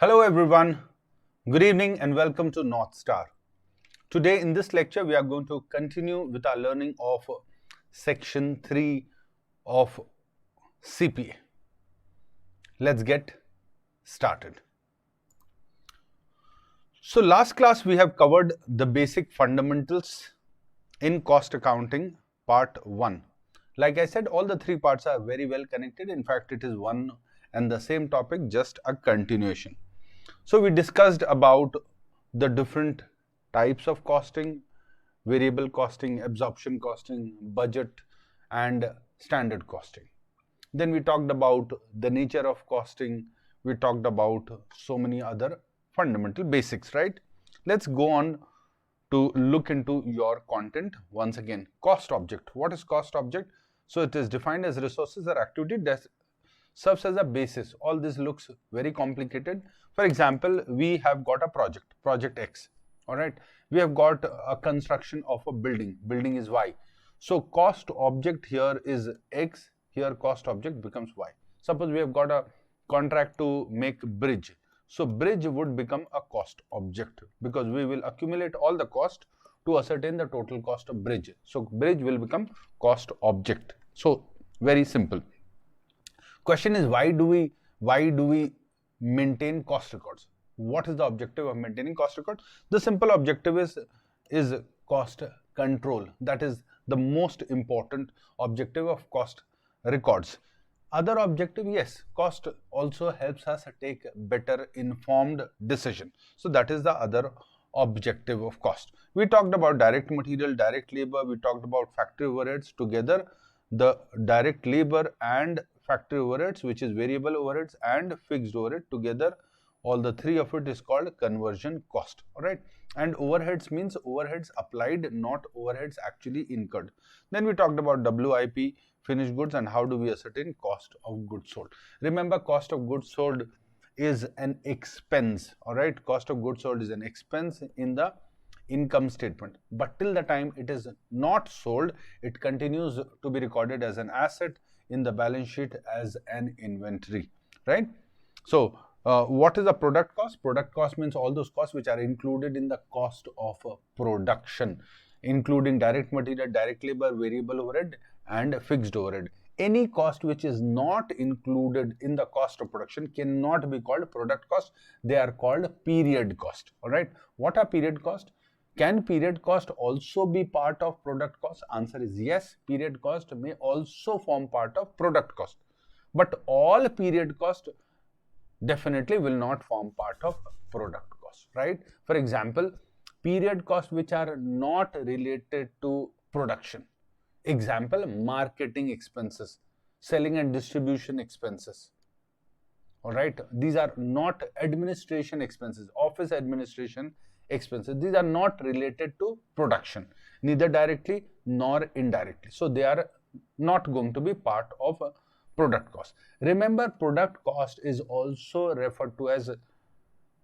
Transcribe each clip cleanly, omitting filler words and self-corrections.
Hello everyone, good evening and welcome to North Star. Today in this lecture we are going to continue with our learning of section 3 of CPA. Let's get started. So last class we have covered the basic fundamentals in cost accounting part 1. Like I said, all the three parts are very well connected. In fact, it is one and the same topic, just a continuation. So we discussed about the different types of costing, variable costing, absorption costing, budget and standard costing. Then we talked about the nature of costing. We talked about so many other fundamental basics, right? Let's go on to look into your content once again. Cost object. What is cost object? So it is defined as resources or activity that serves as a basis. All this looks very complicated. For example, we have got a project X. All right. We have got a construction of a building. Building is Y. So cost object here is X. Here cost object becomes Y. Suppose we have got a contract to make bridge. So bridge would become a cost object because we will accumulate all the cost to ascertain the total cost of bridge. So bridge will become cost object. So very simple. Question is, why do we maintain cost records? What is the objective of maintaining cost records? The simple objective is cost control. That is the most important objective of cost records. Other objective, yes, cost also helps us take better informed decision. So that is the other objective of cost. We talked about direct material, direct labor. We talked about factory overheads. Together the direct labor and factory overheads, which is variable overheads and fixed overhead, together all the three of it is called conversion cost. All right, and overheads means overheads applied, not overheads actually incurred. Then we talked about WIP, finished goods, and how do we ascertain cost of goods sold. Remember, cost of goods sold is an expense. All right, cost of goods sold is an expense in the income statement, but till the time it is not sold, it continues to be recorded as an asset in the balance sheet as an inventory, right? So what is the product cost? Product cost means all those costs which are included in the cost of production, including direct material, direct labor, variable overhead and fixed overhead. Any cost which is not included in the cost of production cannot be called product cost. They are called period cost. All right, what are period cost? Can period cost also be part of product cost? Answer is yes, period cost may also form part of product cost. But all period cost definitely will not form part of product cost, right? For example, period costs which are not related to production. Example, marketing expenses, selling and distribution expenses. All right, these are not administration expenses, office administration expenses. These are not related to production, neither directly nor indirectly. So they are not going to be part of product cost. Remember, product cost is also referred to as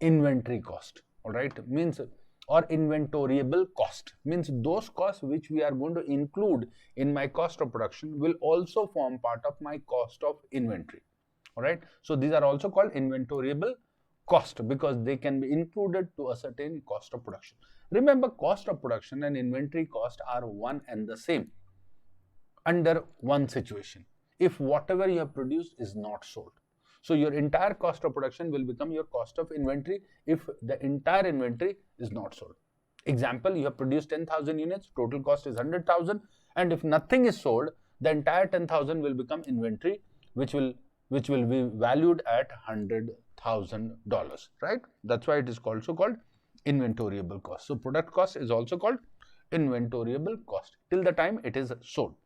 inventory cost. All right, means, or inventoriable cost, means those costs which we are going to include in my cost of production will also form part of my cost of inventory. All right, so these are also called inventoriable cost because they can be included to ascertain cost of production. Remember, cost of production and inventory cost are one and the same under one situation: if whatever you have produced is not sold. So your entire cost of production will become your cost of inventory if the entire inventory is not sold. Example, you have produced 10,000 units, total cost is 100,000, and if nothing is sold, the entire 10,000 will become inventory, which will be valued at $100,000, right? That's why it is also called inventoriable cost. So product cost is also called inventoriable cost till the time it is sold.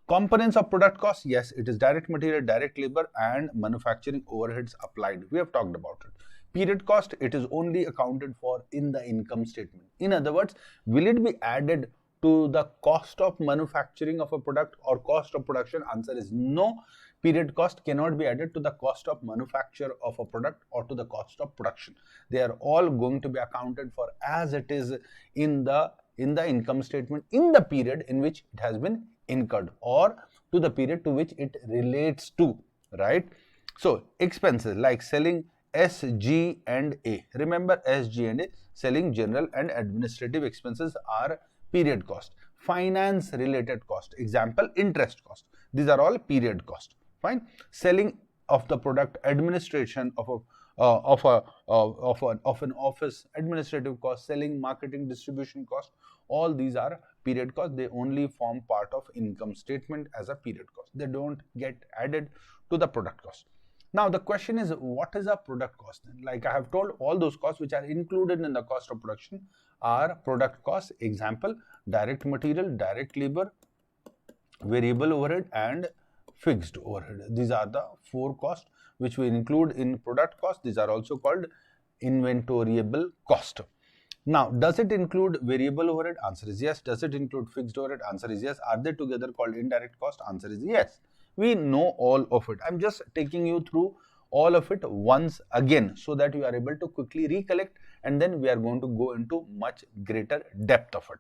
Components of product cost, yes, it is direct material, direct labor and manufacturing overheads applied. We have talked about it. Period cost, it is only accounted for in the income statement. In other words, will it be added to the cost of manufacturing of a product or cost of production? Answer is no. Period cost cannot be added to the cost of manufacture of a product or to the cost of production. They are all going to be accounted for as it is in the income statement in the period in which it has been incurred or to the period to which it relates to, right? So expenses like selling SG and A. Remember, SG and A, selling general and administrative expenses, are period cost. Finance related cost, example, interest cost. These are all period cost. Fine. Selling of the product, administration of an office, administrative cost, selling, marketing, distribution cost, all these are period cost. They only form part of income statement as a period cost. They don't get added to the product cost. Now the question is, what is a product cost? Like I have told, all those costs which are included in the cost of production are product costs. Example, direct material, direct labor, variable overhead and fixed overhead. These are the four costs which we include in product cost. These are also called inventoriable cost. Now, does it include variable overhead? Answer is yes. Does it include fixed overhead? Answer is yes. Are they together called indirect cost? Answer is yes. We know all of it. I'm just taking you through all of it once again so that you are able to quickly recollect, and then we are going to go into much greater depth of it.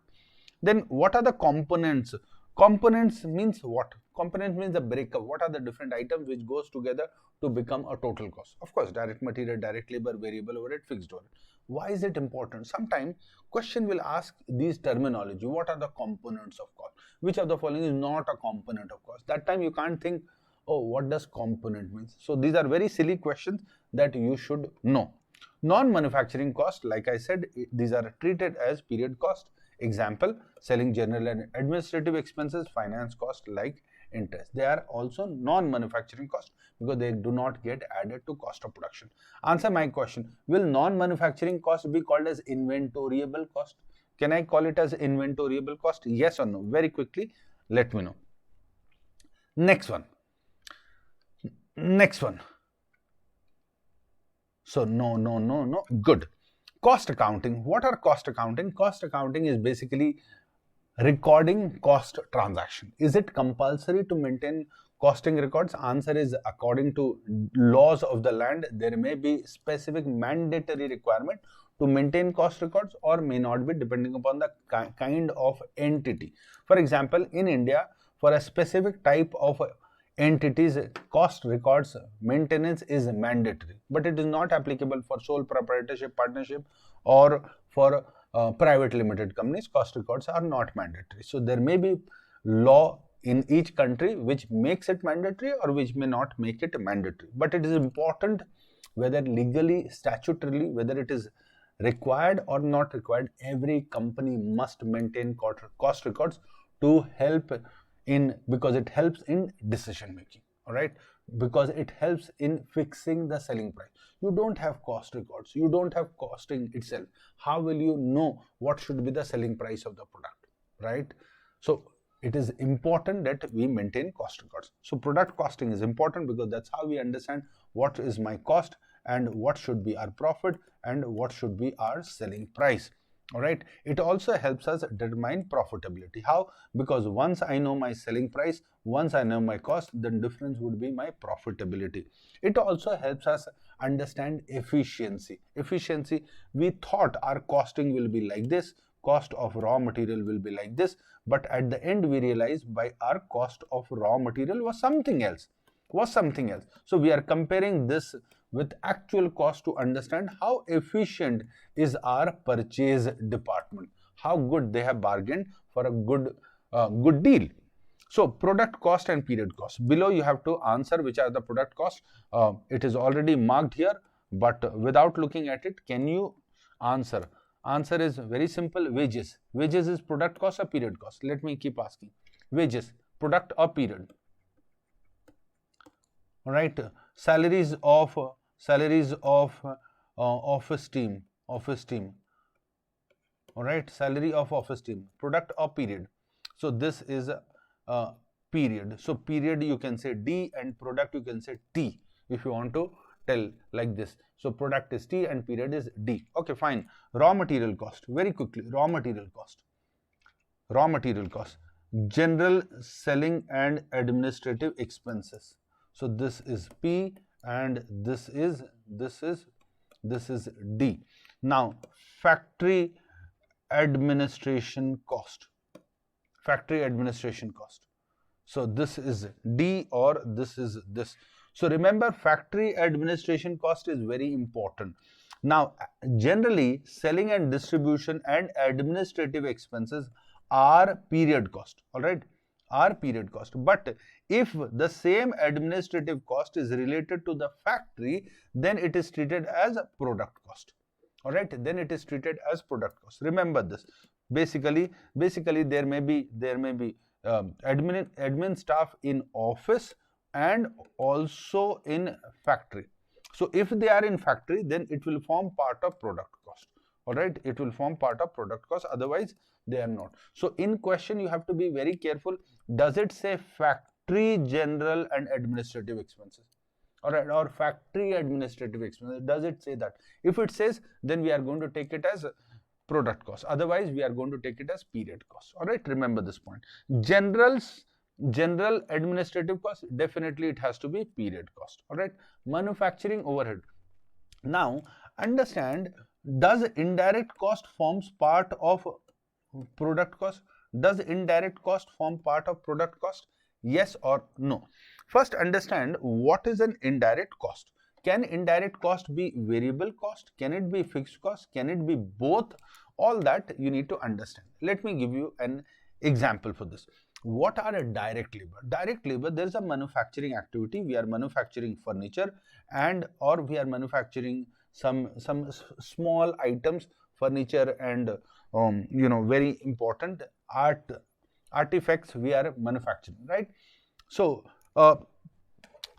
Then what are the components? Components means what? Components means the breakup. What are the different items which goes together to become a total cost? Of course, direct material, direct labor, variable overhead, fixed overhead. Why is it important? Sometimes question will ask these terminology. What are the components of cost? Which of the following is not a component of cost? That time you can't think, oh, what does component means? So these are very silly questions that you should know. Non-manufacturing cost, like I said, these are treated as period cost. Example, selling, general and administrative expenses, finance cost like interest. They are also non-manufacturing cost because they do not get added to cost of production. Answer my question. Will non-manufacturing cost be called as inventoriable cost? Can I call it as inventoriable cost? Yes or no? Very quickly, let me know. Next one. So no. Good. Cost accounting. What are cost accounting? Cost accounting is basically recording cost transaction. Is it compulsory to maintain costing records? Answer is, according to laws of the land, there may be specific mandatory requirement to maintain cost records or may not be, depending upon the kind of entity. For example, in India, for a specific type of entities, cost records maintenance is mandatory, but it is not applicable for sole proprietorship, partnership, or for private limited companies. Cost records are not mandatory. So there may be law in each country which makes it mandatory or which may not make it mandatory, but it is important whether legally, statutorily, whether it is required or not required. Every company must maintain cost records to help in, because it helps in decision making. All right, because it helps in fixing the selling price. You don't have cost records, you don't have costing itself, how will you know what should be the selling price of the product, right? So it is important that we maintain cost records. So product costing is important because that's how we understand what is my cost and what should be our profit and what should be our selling price. All right, it also helps us determine profitability. How? Because once I know my selling price, once I know my cost, then difference would be my profitability. It also helps us understand efficiency. Efficiency, we thought our costing will be like this, cost of raw material will be like this, but at the end we realize by our cost of raw material was something else. So we are comparing this with actual cost to understand how efficient is our purchase department, how good they have bargained for a good deal. So product cost and period cost. Below you have to answer which are the product cost. It is already marked here, but without looking at it, can you answer? Answer is very simple. Wages. Wages is product cost or period cost? Let me keep asking. Wages, product or period? All right. Salaries of office team. All right. Salary of office team, product or period? So this is a period. So period you can say D and product you can say T if you want to tell like this. So product is T and period is D. Okay, fine. Raw material cost. Very quickly. Raw material cost. General, selling and administrative expenses. So this is P and this is D. Now factory administration cost. So this is D or this is this. So remember, factory administration cost is very important. Now, generally, selling and distribution and administrative expenses are period cost, all right, are period cost. But if the same administrative cost is related to the factory, then it is treated as a product cost. All right, then it is treated as product cost. Remember this. Basically, there may be admin staff in office and also in factory. So if they are in factory, then it will form part of product cost. All right, it will form part of product cost, otherwise they are not. So in question you have to be very careful. Does it say factory general and administrative expenses? All right, or factory administrative expenses, does it say that? If it says, then we are going to take it as product cost, otherwise we are going to take it as period cost. All right, remember this point. General administrative cost, definitely it has to be period cost. All right, manufacturing overhead. Now understand, does indirect cost forms part of product cost? Does indirect cost form part of product cost? Yes or no? First understand what is an indirect cost. Can indirect cost be variable cost? Can it be fixed cost? Can it be both? All that you need to understand. Let me give you an example for this. What are a direct labor? Direct labor, there is a manufacturing activity. We are manufacturing furniture and or we are manufacturing some small items, furniture and very important artifacts we are manufacturing, right? So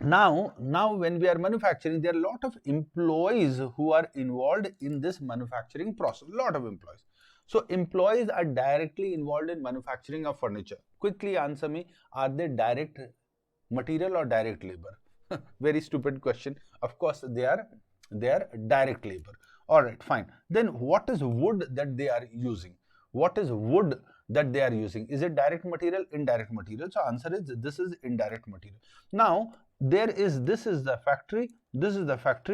now when we are manufacturing, there are a lot of employees who are involved in this manufacturing process, a lot of employees. So employees are directly involved in manufacturing of furniture. Quickly answer me, are they direct material or direct labor? Very stupid question. Of course they are direct labor. All right, fine. Then what is wood that they are using? What is wood that they are using? Is it direct material, indirect material? So answer is, this is indirect material. Now this is the factory,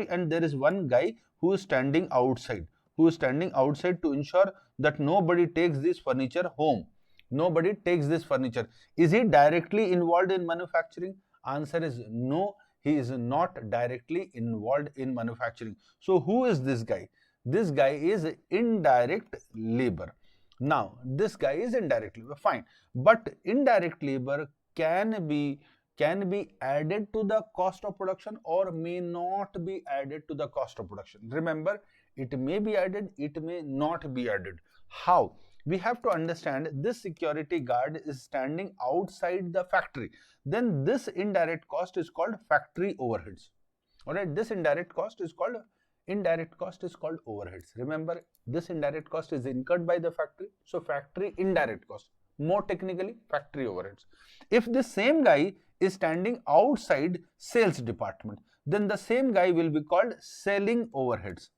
and there is one guy who is standing outside, to ensure that nobody takes this furniture home. Nobody takes this furniture. Is he directly involved in manufacturing? Answer is no, he is not directly involved in manufacturing. So who is this guy? This guy is indirect labor. Now this guy is indirect labor, fine, but indirect labor can be added to the cost of production or may not be added to the cost of production. Remember, it may be added, it may not be added. How? We have to understand, this security guard is standing outside the factory. Then this indirect cost is called factory overheads. All right, this indirect cost is called overheads. Remember, this indirect cost is incurred by the factory. So factory indirect cost. More technically, factory overheads. If the same guy is standing outside sales department, then the same guy will be called selling overheads.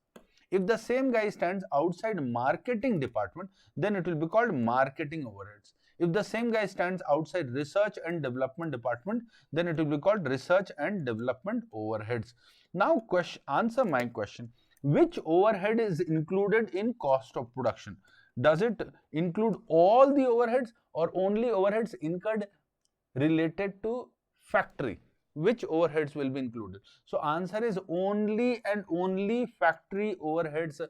If the same guy stands outside marketing department, then it will be called marketing overheads. If the same guy stands outside research and development department, then it will be called research and development overheads. Now answer my question. Which overhead is included in cost of production? Does it include all the overheads or only overheads incurred related to factory? Which overheads will be included? So answer is only and only factory overheads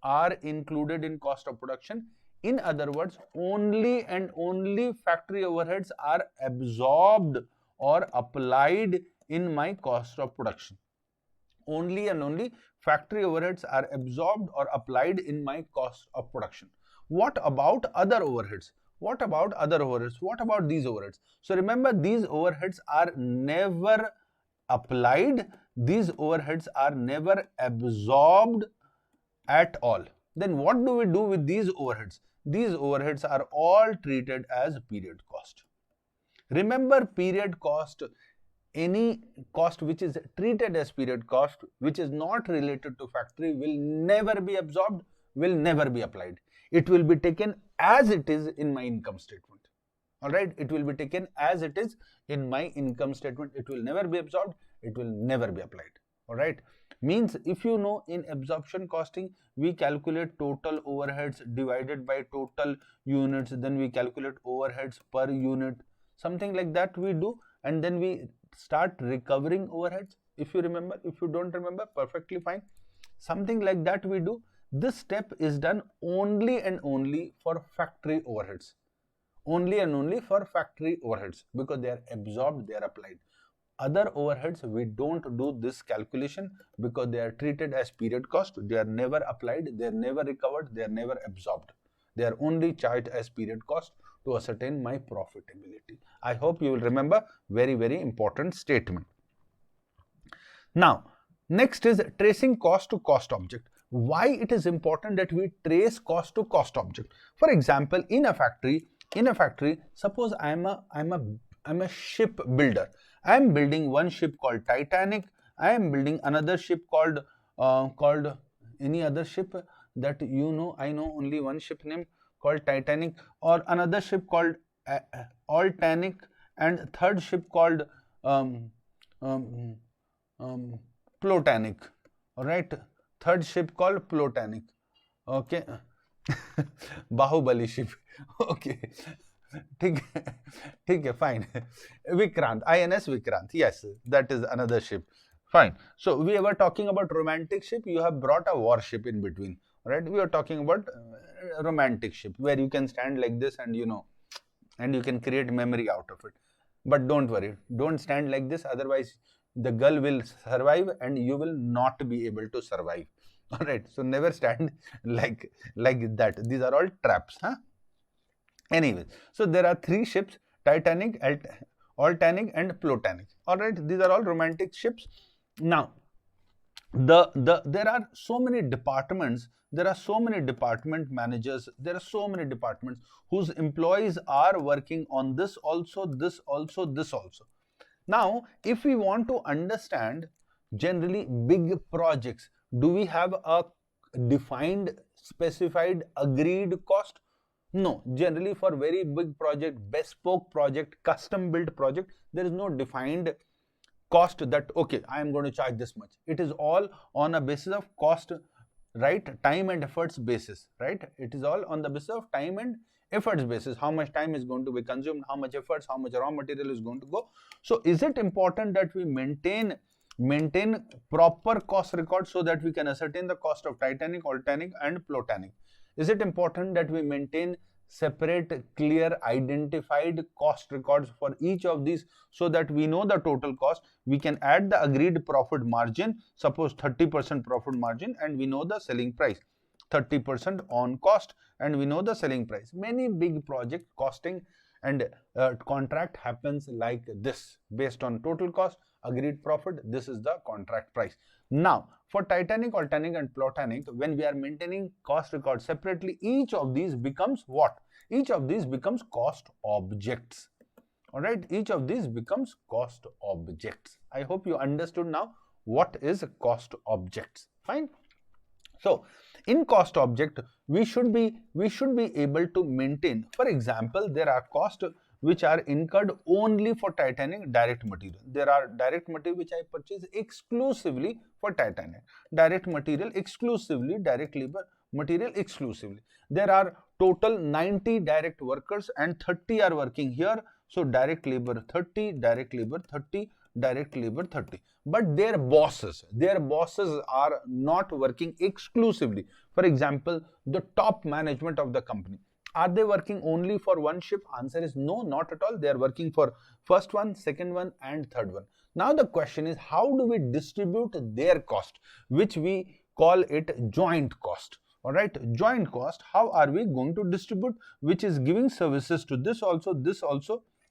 are included in cost of production. In other words, only and only factory overheads are absorbed or applied in my cost of production. Only and only factory overheads are absorbed or applied in my cost of production. What about other overheads? What about other overheads? What about these overheads? So remember, these overheads are never applied. These overheads are never absorbed at all. Then what do we do with these overheads? These overheads are all treated as period cost. Remember, period cost, any cost which is treated as period cost, which is not related to factory, will never be absorbed, will never be applied. It will be taken as it is in my income statement. All right, it will be taken as it is in my income statement. It will never be absorbed, it will never be applied. All right, means if you know, in absorption costing we calculate total overheads divided by total units, then we calculate overheads per unit. something like that we do, and then we start recovering overheads. If you remember, if you don't remember, perfectly fine. Something like that we do. This step is done only and only for factory overheads. Only and only for factory overheads, because they are absorbed, they are applied. Other overheads, we don't do this calculation because they are treated as period cost. They are never applied, they are never recovered, they are never absorbed. They are only charged as period cost to ascertain my profitability. I hope you will remember, very, very important statement. Now, next is tracing cost to cost object. Why it is important that we trace cost to cost object? For example, in a factory, suppose I'm a ship builder. I am building one ship called Titanic. I am building another ship called any other ship that you know. I know only one ship name called Titanic, or another ship called Altanic, and third ship called Plotanic. All right, third ship called Plotanic. Okay. Bahubali ship. Okay. Okay, fine. Vikrant, INS Vikrant. Yes, that is another ship. Fine. So we were talking about romantic ship. You have brought a warship in between, right? We are talking about romantic ship, where you can stand like this and and you can create memory out of it. But don't worry, don't stand like this, otherwise the girl will survive and you will not be able to survive. All right, so never stand like that. These are all traps, huh? Anyways, so there are three ships: Titanic, Altanic, and Plotanic. All right, these are all romantic ships. Now, there are so many departments. There are so many department managers. There are so many departments whose employees are working on this also, this also, this also. Now, if we want to understand generally big projects, do we have a defined, specified, agreed cost? No. Generally, for very big project, bespoke project, custom built project, there is no defined cost that, okay, I am going to charge this much. It is all on a basis of cost, right? Time and efforts basis, right? It is all on the basis of time and efforts basis. How much time is going to be consumed, how much efforts, how much raw material is going to go. So is it important that we maintain proper cost records so that we can ascertain the cost of Titanic, Altanic, and Plotanic? Is it important that we maintain separate, clear, identified cost records for each of these so that we know the total cost? We can add the agreed profit margin, suppose 30% profit margin, and we know the selling price, 30% on cost, and we know the selling price. Many big project costing and contract happens like this, based on total cost, agreed profit, this is the contract price. Now, for Titanic, Altanic, and Plotanic, when we are maintaining cost records separately, each of these becomes what? Each of these becomes cost objects. All right, each of these becomes cost objects. I hope you understood now what is cost objects. Fine. So, in cost object, we should be able to maintain. For example, there are costs which are incurred only for Titanic, direct material. There are direct material which I purchase exclusively for Titanic, direct material exclusively, direct labor material exclusively. There are total 90 direct workers and 30 are working here. So direct labor 30, direct labor 30, direct labor 30. But their bosses are not working exclusively. For example, the top management of the company, are they working only for one ship? Answer is no, not at all. They are working for first one, second one, and third one. Now the question is, how do we distribute their cost, which we call it joint cost? All right, joint cost. How are we going to distribute, which is giving services to this also,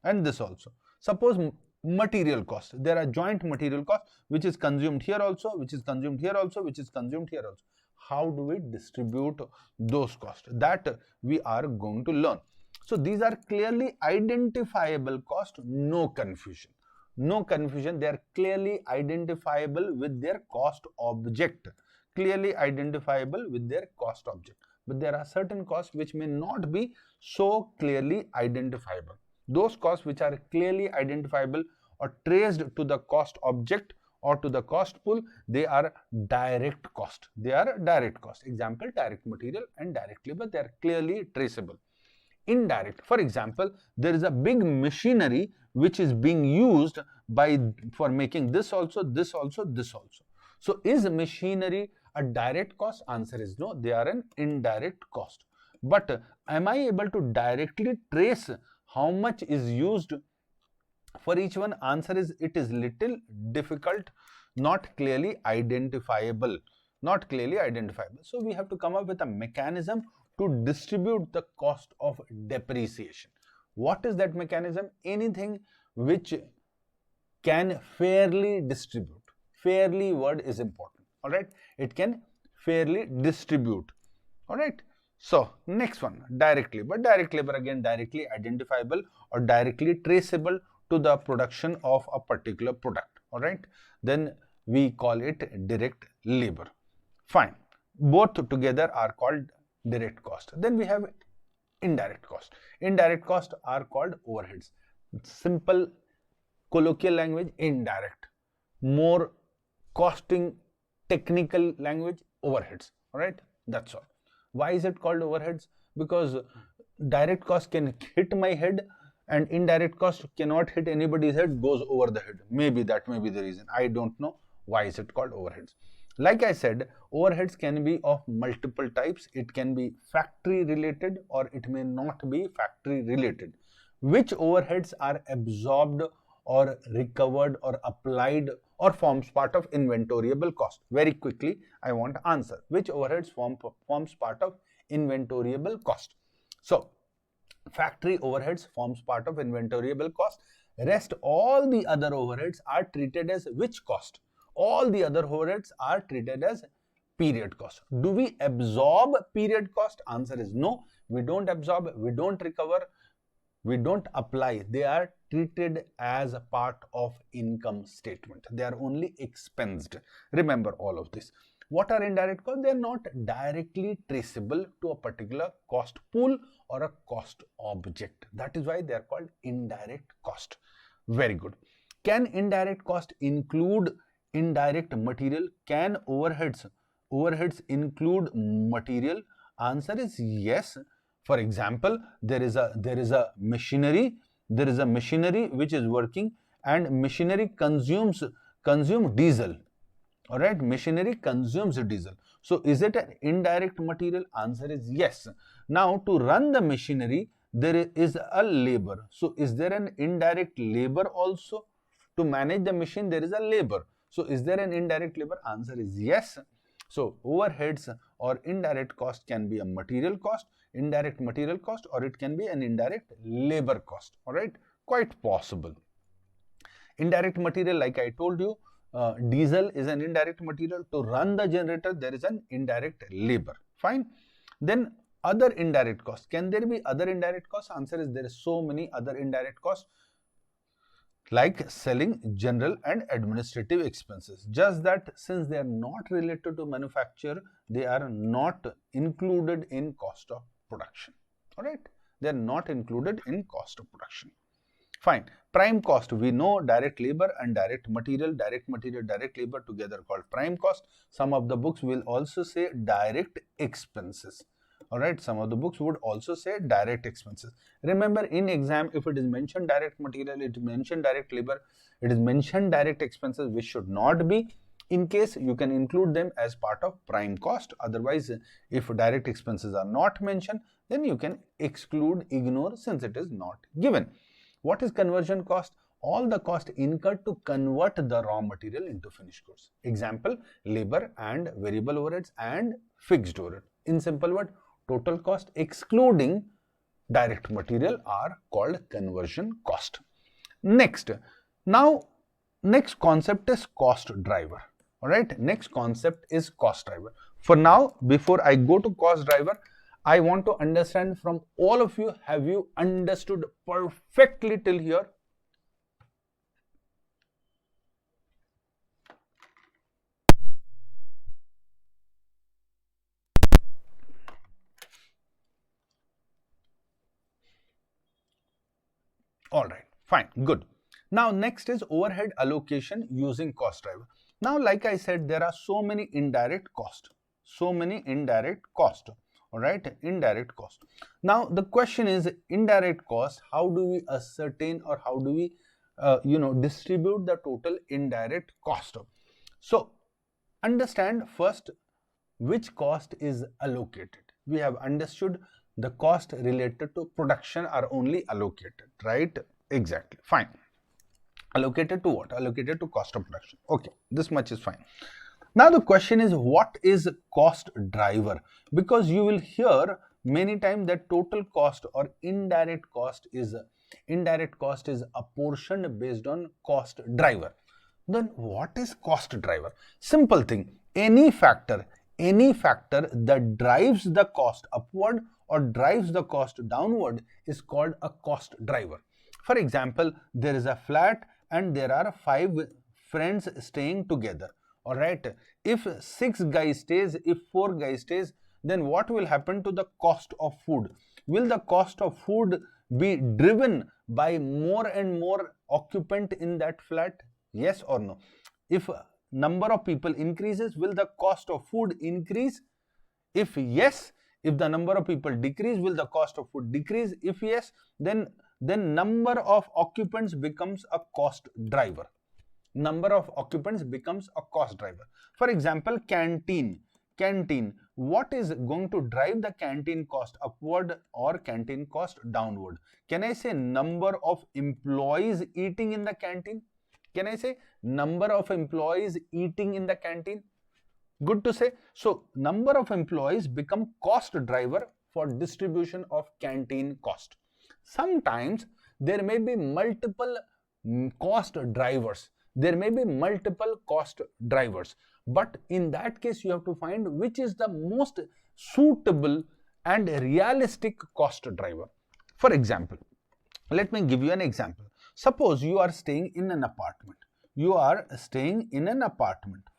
and this also? Suppose material cost. There are joint material cost, which is consumed here also, which is consumed here also, which is consumed here also. How do we distribute those costs? That we are going to learn. So these are clearly identifiable costs, no confusion. No confusion, they are clearly identifiable with their cost object. Clearly identifiable with their cost object. But there are certain costs which may not be so clearly identifiable. Those costs which are clearly identifiable or traced to the cost object or to the cost pool, they are direct cost. They are direct cost. Example, direct material and direct labor, they are clearly traceable. Indirect, for example, there is a big machinery which is being used for making this also, this also, this also. So is machinery a direct cost? Answer is no, they are an indirect cost. But am I able to directly trace how much is used for each one? Answer is it is little difficult, not clearly identifiable. Not clearly identifiable. So we have to come up with a mechanism to distribute the cost of depreciation. What is that mechanism? Anything which can fairly distribute. Fairly word is important. All right. It can fairly distribute. All right. So next one, direct labor. Direct labor, again, directly identifiable or directly traceable to the production of a particular product. All right. Then we call it direct labor. Fine. Both together are called direct cost. Then we have indirect cost. Indirect cost are called overheads. Simple colloquial language, indirect. More costing technical language, overheads. All right. That's all. Why is it called overheads? Because direct cost can hit my head and indirect cost cannot hit anybody's head, goes over the head. Maybe that may be the reason. I don't know why is it called overheads. Like I said, overheads can be of multiple types. It can be factory related or it may not be factory related. Which overheads are absorbed or recovered or applied or forms part of inventoriable cost? Very quickly, I want to answer. Which overheads forms part of inventoriable cost? So, factory overheads forms part of inventoriable cost. Rest all the other overheads are treated as which cost? All the other overheads are treated as period cost. Do we absorb period cost? Answer is no. We don't absorb, we don't recover, we don't apply. They are treated as a part of income statement. They are only expensed. Remember all of this. What are indirect costs? They are not directly traceable to a particular cost pool or a cost object. That is why they are called indirect cost. Very good. Can indirect cost include indirect material? Can overheads include material? Answer is yes. For example, there is a machinery which is working and machinery consumes diesel. All right, machinery consumes diesel. So is it an indirect material? Answer is yes. Now to run the machinery there is a labor. So is there an indirect labor also? To manage the machine there is a labor. So is there an indirect labor? Answer is yes. So overheads or indirect cost can be a material cost, indirect material cost, or it can be an indirect labor cost. All right, quite possible. Indirect material, like I told you, diesel is an indirect material. To run the generator there is an indirect labor. Fine. Then other indirect costs. Can there be other indirect costs? Answer is there is so many other indirect costs, like selling, general and administrative expenses. Just that since they are not related to manufacture, they are not included in cost of production. All right, they are not included in cost of production. Fine. Prime cost, we know direct labor and direct material, direct labor together called prime cost. Some of the books will also say direct expenses. All right, some of the books would also say direct expenses. Remember, in exam, if it is mentioned direct material, it is mentioned direct labor, it is mentioned direct expenses, which should not be. In case, you can include them as part of prime cost. Otherwise, if direct expenses are not mentioned, then you can exclude, ignore, since it is not given. What is conversion cost? All the cost incurred to convert the raw material into finished goods. Example, labor and variable overheads and fixed overhead. In simple word, total cost excluding direct material are called conversion cost. Next concept is cost driver. All right, next concept is cost driver. For now, before I go to cost driver, I want to understand from all of you, have you understood perfectly till here? All right, fine, good. Now next is overhead allocation using cost driver. Now, like I said, there are so many indirect costs. All right, indirect cost. Now the question is, indirect cost, how do we ascertain or how do we distribute the total indirect cost? So understand first which cost is allocated. We have understood the cost related to production are only allocated, right? Exactly, fine. Allocated to what? Allocated to cost of production. Okay, this much is fine. Now the question is, what is cost driver? Because you will hear many times that total cost or indirect cost is apportioned based on cost driver. Then what is cost driver? Simple thing. Any factor that drives the cost upward or drives the cost downward is called a cost driver. For example, there is a flat and there are 5 friends staying together. All right, if 6 guys stays, if 4 guys stays, then what will happen to the cost of food? Will the cost of food be driven by more and more occupant in that flat? Yes or no? If number of people increases, will the cost of food increase? If yes, if the number of people decrease, will the cost of food decrease? If yes, then number of occupants becomes a cost driver. Number of occupants becomes a cost driver. For example, canteen. What is going to drive the canteen cost upward or canteen cost downward? Can I say number of employees eating in the canteen? Can I say number of employees eating in the canteen? Good to say. So number of employees become cost driver for distribution of canteen cost. Sometimes there may be multiple cost drivers. There may be multiple cost drivers, but in that case you have to find which is the most suitable and realistic cost driver. For example, let me give you an example. Suppose you are staying in an apartment.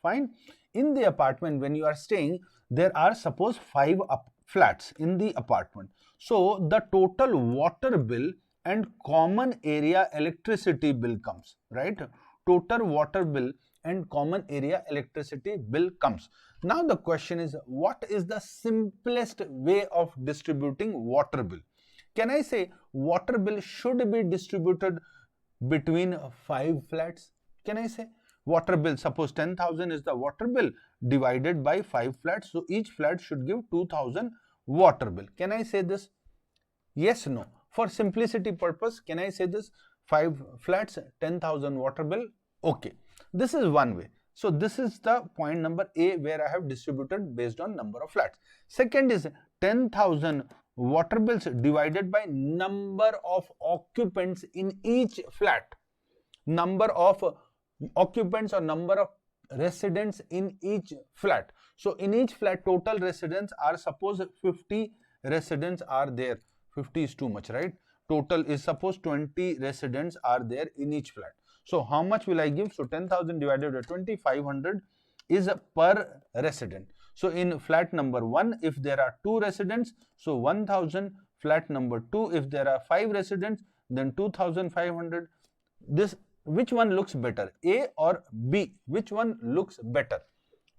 Fine. In the apartment, when you are staying, there are suppose 5 flats in the apartment. So the total water bill and common area electricity bill comes, right? Total water bill and common area electricity bill comes. Now the question is, what is the simplest way of distributing water bill? Can I say water bill should be distributed between 5 flats? Can I say water bill, suppose 10,000 is the water bill divided by 5 flats, so each flat should give 2,000 water bill. Can I say this? Yes, no. For simplicity purpose, can I say this? 5 flats, 10,000 water bill. Okay, this is one way. So this is the point number A, where I have distributed based on number of flats. Second is 10,000 water bills divided by number of occupants in each flat. Number of occupants or number of residents in each flat. So in each flat, total residents are, suppose 50 residents are there. 50 is too much, right? Total is, suppose 20 residents are there in each flat. So how much will I give? So 10,000 divided by 2,500 is per resident. So in flat number 1, if there are 2 residents, so 1,000. Flat number 2, if there are 5 residents, then 2,500. This, which one looks better, A or B? Which one looks better,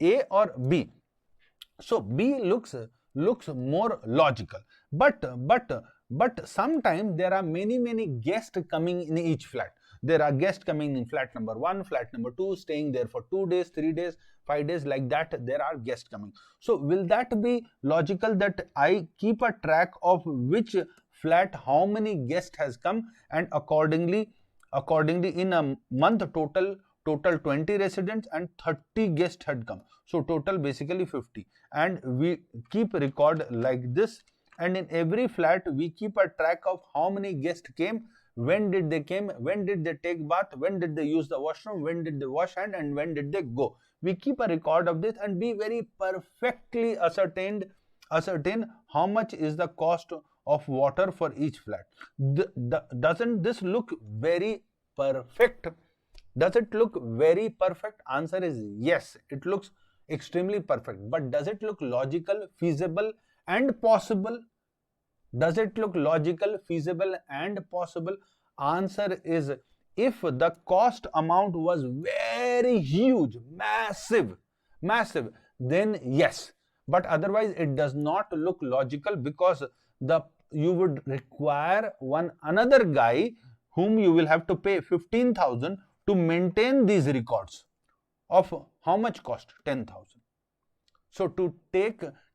A or B? So B looks more logical, but sometimes there are many guests coming in each flat. There are guests coming in flat number 1, flat number 2, staying there for 2 days, 3 days, 5 days, like that. There are guests coming. So will that be logical that I keep a track of which flat how many guests has come, and accordingly in a month total 20 residents and 30 guests had come, so total basically 50, and we keep record like this, and in every flat we keep a track of how many guests came, when did they came, when did they take bath, when did they use the washroom, when did they wash hand, and when did they go. We keep a record of this and be very perfectly ascertain how much is the cost of water for each flat. Doesn't this look very perfect? Does it look very perfect? Answer is yes, it looks extremely perfect. But does it look logical, feasible and possible? Does it look logical, feasible and possible? Answer is, if the cost amount was very huge, massive, then yes. but otherwise it does not look logical, because you would require another guy whom you will have to pay 15,000 to maintain these records of how much cost? 10,000. So to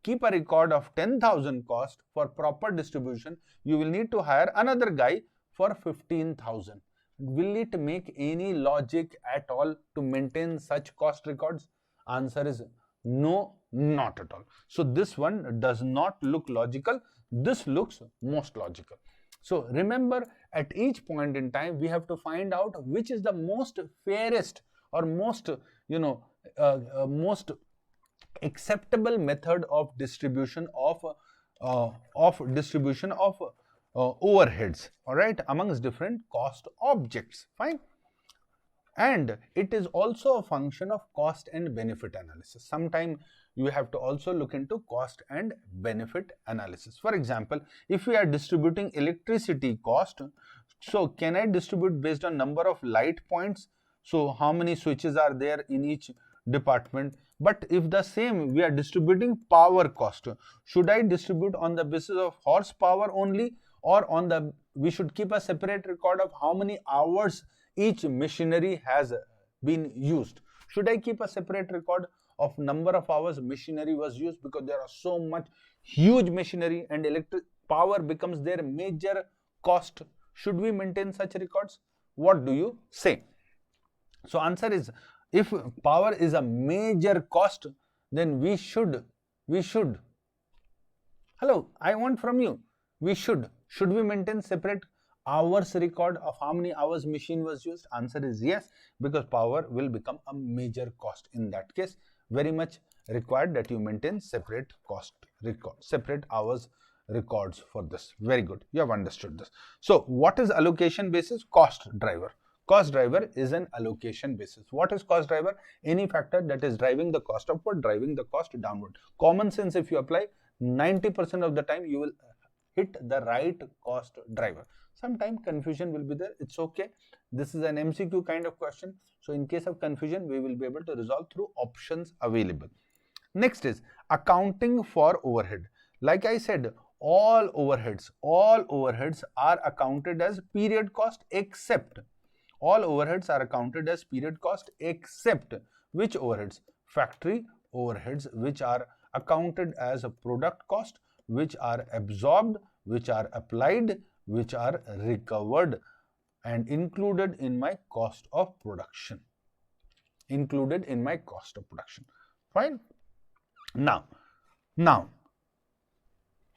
keep a record of 10,000 cost for proper distribution, you will need to hire another guy for 15,000. Will it make any logic at all to maintain such cost records? Answer is no, not at all. So this one does not look logical. This looks most logical. So remember, at each point in time, we have to find out which is the most fairest or most, most acceptable method of distribution of overheads, all right, amongst different cost objects. Fine. And it is also a function of cost and benefit analysis. Sometime you have to also look into cost and benefit analysis. For example, if we are distributing electricity cost, so can I distribute based on number of light points? So how many switches are there in each department? But if the same we are distributing power cost, should I distribute on the basis of horsepower only, or on the we should keep a separate record of how many hours each machinery has been used? Should I keep a separate record of number of hours machinery was used, because there are so much huge machinery and electric power becomes their major cost? Should we maintain such records? What do you say? So answer is, if power is a major cost, then we should, hello, I want from you, should we maintain separate hours record of how many hours machine was used? Answer is yes, because power will become a major cost. In that case, very much required that you maintain separate cost record, separate hours records for this. Very good, you have understood this. So what is allocation basis? Cost driver. Cost driver is an allocation basis. What is cost driver? Any factor that is driving the cost upward, driving the cost downward. Common sense, if you apply, 90% of the time you will hit the right cost driver. Sometimes confusion will be there. It's okay. This is an MCQ kind of question. So in case of confusion, we will be able to resolve through options available. Next is accounting for overhead. Like I said, all overheads are accounted as period cost, except all overheads are accounted as period cost, except which overheads? Factory overheads, which are accounted as a product cost, which are absorbed, which are applied, which are recovered and included in my cost of production. Included in my cost of production. Fine. Now,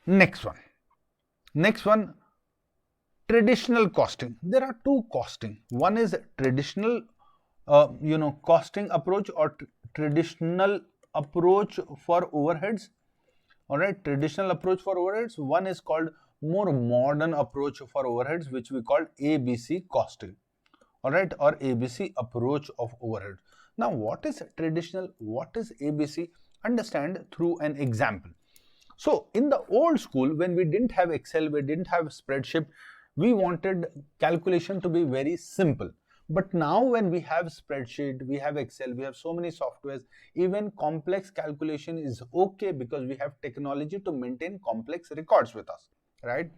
next one. Traditional costing. There are two costing. One is traditional, costing approach, or traditional approach for overheads. All right, traditional approach for overheads. One is called more modern approach for overheads, which we call ABC costing. All right, or ABC approach of overhead. Now, what is traditional? What is ABC? Understand through an example. So, in the old school, when we didn't have Excel, we didn't have spreadsheet, we wanted calculation to be very simple. But now when we have spreadsheet, we have Excel, we have so many softwares, even complex calculation is okay, because we have technology to maintain complex records with us, right?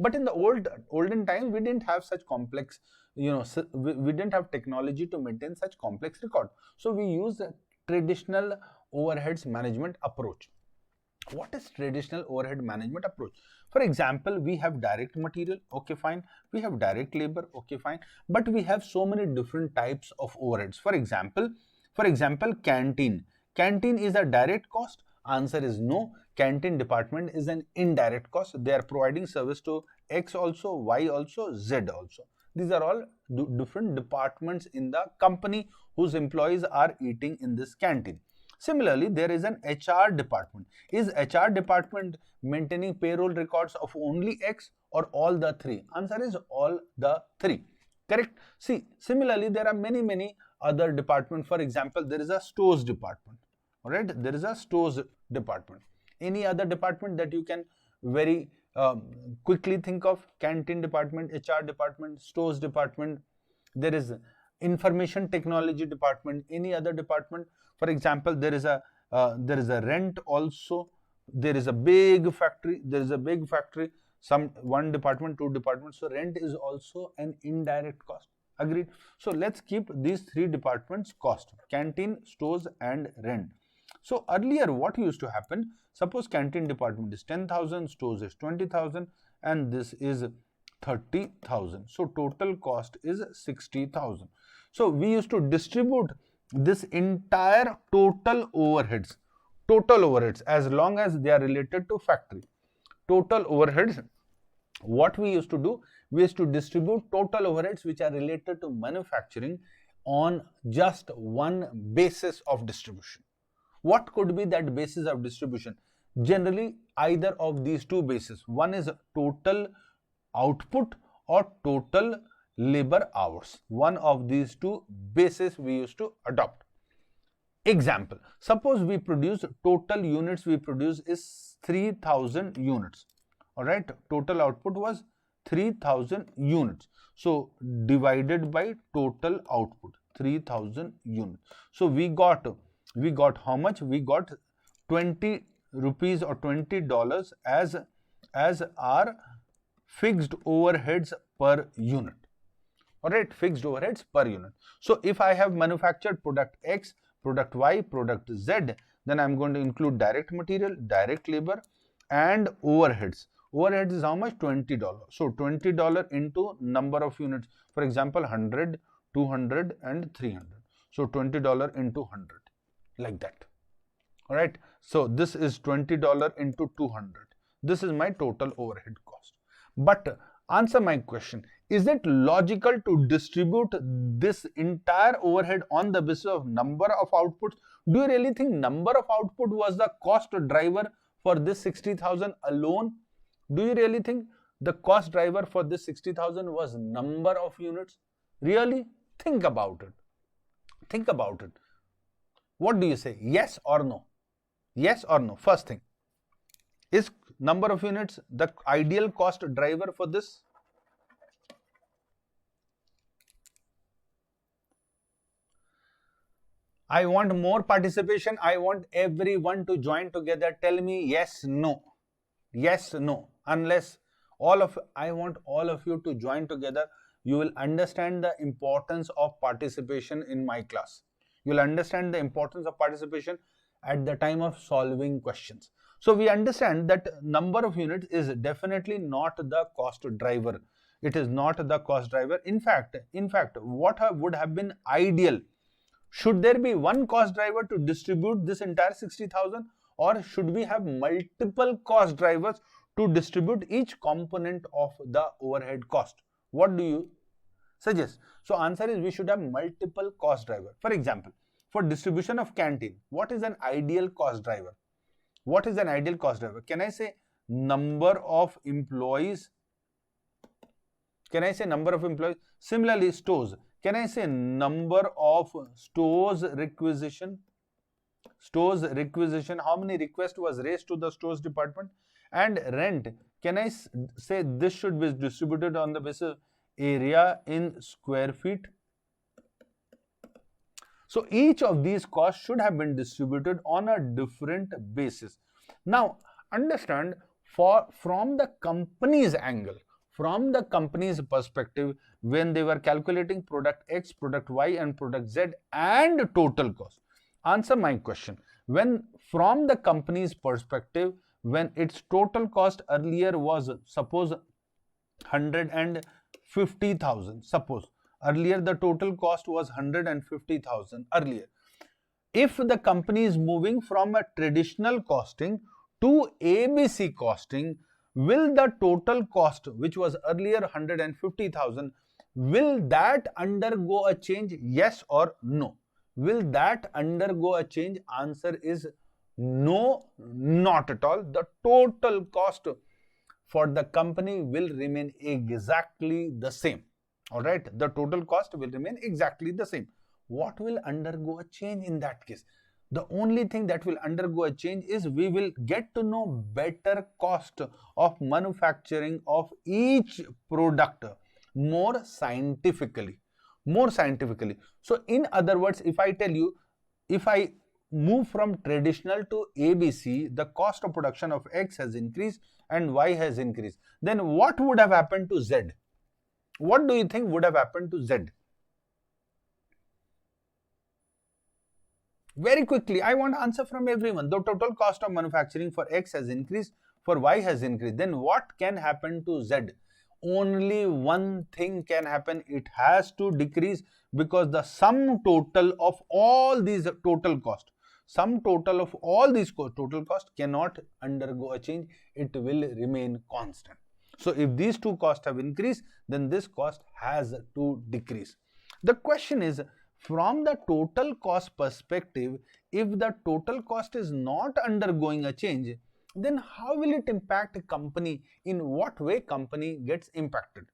But in the olden time, we didn't have such complex, we didn't have technology to maintain such complex record. So we use the traditional overheads management approach. What is traditional overhead management approach? For example, we have direct material, okay, fine. We have direct labor, okay, fine. But we have so many different types of overheads. For example, canteen. Canteen is a direct cost. Answer is no. Canteen department is an indirect cost. They are providing service to X also, Y also, Z also. These are all different departments in the company whose employees are eating in this canteen. Similarly, there is an HR department. Is HR department maintaining payroll records of only X or all the three? Answer is all the three. Correct? See, similarly, there are many other departments. For example, there is a stores department. All right, there is a stores department. Any other department that you can very quickly think of? Canteen department, HR department, stores department. There is information technology department. Any other department? For example, there is a there is a rent also, there is a big factory, some one department, two departments, so rent is also an indirect cost. Agreed? So let's keep these three departments cost: canteen, stores and rent. So earlier what used to happen, suppose canteen department is 10,000, stores is 20,000 and this is 30,000. So total cost is 60,000. So we used to distribute this entire total overheads as long as they are related to factory. Total overheads, what we used to do, we used to distribute total overheads which are related to manufacturing on just one basis of distribution. What could be that basis of distribution? Generally either of these two bases. One is total output or total labor hours. One of these two bases we used to adopt. Example, suppose we produce total units we produce is 3000 units. All right, total output was 3000 units. So divided by total output, 3000 units. So we got how much? We got 20 rupees or $20 as our fixed overheads per unit. All right, fixed overheads per unit. So if I have manufactured product X, product Y, product Z, then I'm going to include direct material, direct labor and overheads. Overheads is how much? $20. So $20 into number of units. For example, 100, 200 and 300. So $20 into 100, like that. All right. So this is $20 into 200. This is my total overhead cost. But answer my question. Is it logical to distribute this entire overhead on the basis of number of outputs? Do you really think number of output was the cost driver for this 60,000 alone? Do you really think the cost driver for this 60,000 was number of units? Really? Think about it. Think about it. What do you say? Yes or no? Yes or no? First thing. Is number of units the ideal cost driver for this? I want more participation. I want everyone to join together. Tell me yes, no. Yes, no. Unless I want all of you to join together. You will understand the importance of participation in my class. You will understand the importance of participation at the time of solving questions. So we understand that number of units is definitely not the cost driver. It is not the cost driver. In fact, what would have been ideal? Should there be one cost driver to distribute this entire 60,000, or should we have multiple cost drivers to distribute each component of the overhead cost? What do you suggest? So answer is we should have multiple cost drivers. For example, for distribution of canteen, what is an ideal cost driver? What is an ideal cost driver? Can I say number of employees? Can I say number of employees? Similarly, stores. Can I say number of stores requisition? Stores requisition, how many requests was raised to the stores department? And rent, can I say this should be distributed on the basis of area in square feet? So each of these costs should have been distributed on a different basis. Now understand, from the company's angle, from the company's perspective, when they were calculating product X, product Y and product Z and total cost. Answer my question. When from the company's perspective, when its total cost earlier was, suppose 150,000, suppose earlier the total cost was 150,000 earlier. If the company is moving from a traditional costing to ABC costing, will the total cost, which was earlier 150,000, will that undergo a change? Yes or no? Will that undergo a change? Answer is no, not at all. The total cost for the company will remain exactly the same. All right, the total cost will remain exactly the same. What will undergo a change in that case? The only thing that will undergo a change is we will get to know better cost of manufacturing of each product more scientifically. So in other words, if I tell you, if I move from traditional to ABC, the cost of production of X has increased and Y has increased. Then what would have happened to Z? What do you think would have happened to Z? Very quickly, I want answer from everyone. The total cost of manufacturing for X has increased, for Y has increased. Then what can happen to Z? Only one thing can happen. It has to decrease, because the sum total of all these total cost, total cost cannot undergo a change. It will remain constant. So if these two costs have increased, then this cost has to decrease. The question is, from the total cost perspective, if the total cost is not undergoing a change, then how will it impact a company? In what way company gets impacted?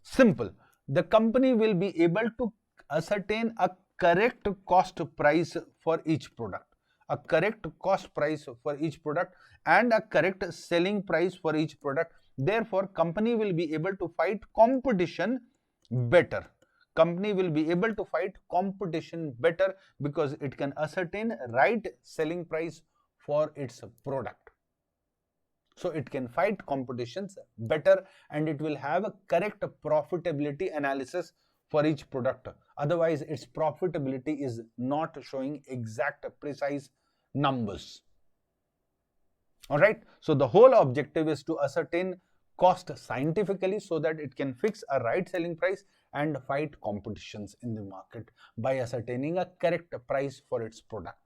Simple. The company will be able to ascertain a correct cost price for each product, a correct cost price for each product, and a correct selling price for each product. Therefore, company will be able to fight competition better. Company will be able to fight competition better because it can ascertain right selling price for its product. So it can fight competitions better, and it will have a correct profitability analysis for each product. Otherwise, its profitability is not showing exact precise numbers. Alright, so the whole objective is to ascertain cost scientifically so that it can fix a right selling price and fight competitions in the market by ascertaining a correct price for its product.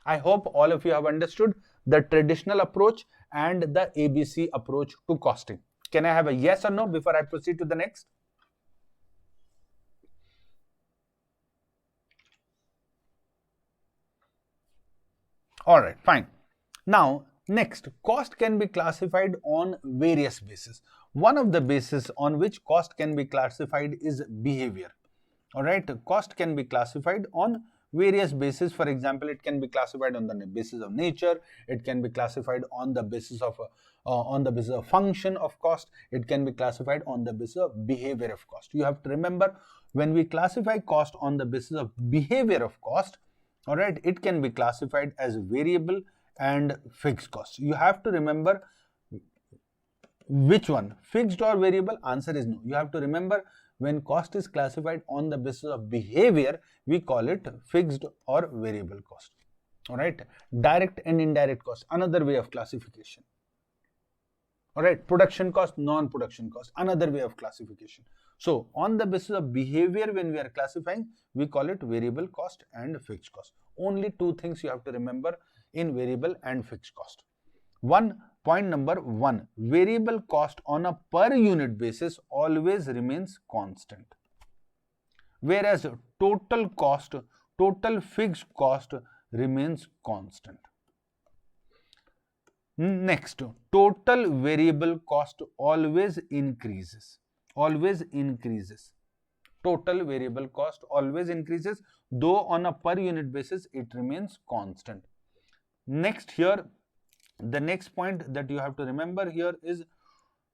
I hope all of you have understood the traditional approach and the ABC approach to costing. Can I have a yes or no before I proceed to the next? Alright, fine. Now, next, cost can be classified on various bases. One of the bases on which cost can be classified is behavior. Alright, cost can be classified on various bases. For example, it can be classified on the basis of nature. It can be classified on the basis of function of cost. It can be classified on the basis of behavior of cost. You have to remember, when we classify cost on the basis of behavior of cost, all right, it can be classified as variable and fixed cost. You have to remember which one, fixed or variable. Answer is no. You have to remember, when cost is classified on the basis of behavior, we call it fixed or variable cost. All right, direct and indirect cost, another way of classification. All right, production cost, non-production cost, another way of classification. So on the basis of behavior, when we are classifying, we call it variable cost and fixed cost. Only two things you have to remember in variable and fixed cost. Point number one, variable cost on a per unit basis always remains constant, whereas total fixed cost remains constant. Next, total variable cost always increases. Total variable cost always increases, though on a per unit basis it remains constant. Next, here, the next point that you have to remember here is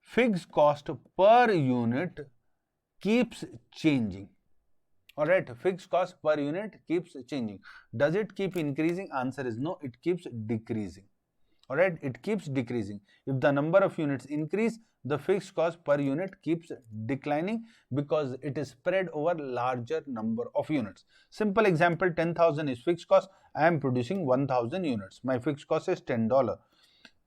fixed cost per unit keeps changing. Alright, fixed cost per unit keeps changing. Does it keep increasing? Answer is no, it keeps decreasing. Alright, it keeps decreasing. If the number of units increase, the fixed cost per unit keeps declining because it is spread over larger number of units. Simple example, 10,000 is fixed cost. I am producing 1,000 units. My fixed cost is $10.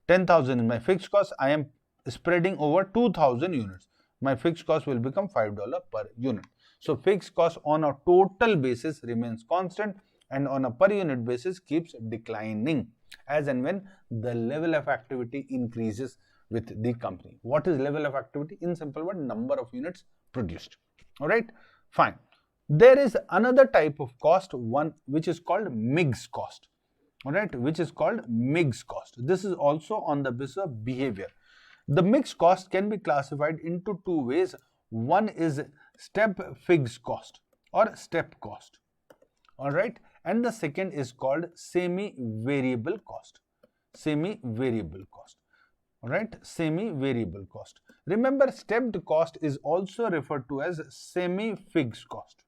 10,000 is my fixed cost. I am spreading over 2,000 units. My fixed cost will become $5 per unit. So fixed cost on a total basis remains constant, and on a per unit basis keeps declining as and when the level of activity increases with the company. What is level of activity? In simple word, number of units produced. All right, fine. There is another type of cost, one which is called mixed cost. All right, which is called mixed cost. This is also on the basis of behavior. The mixed cost can be classified into two ways. One is step fixed cost or step cost. All right, and the second is called semi-variable cost. Semi-variable cost. All right, semi-variable cost. Remember, stepped cost is also referred to as semi-fixed cost.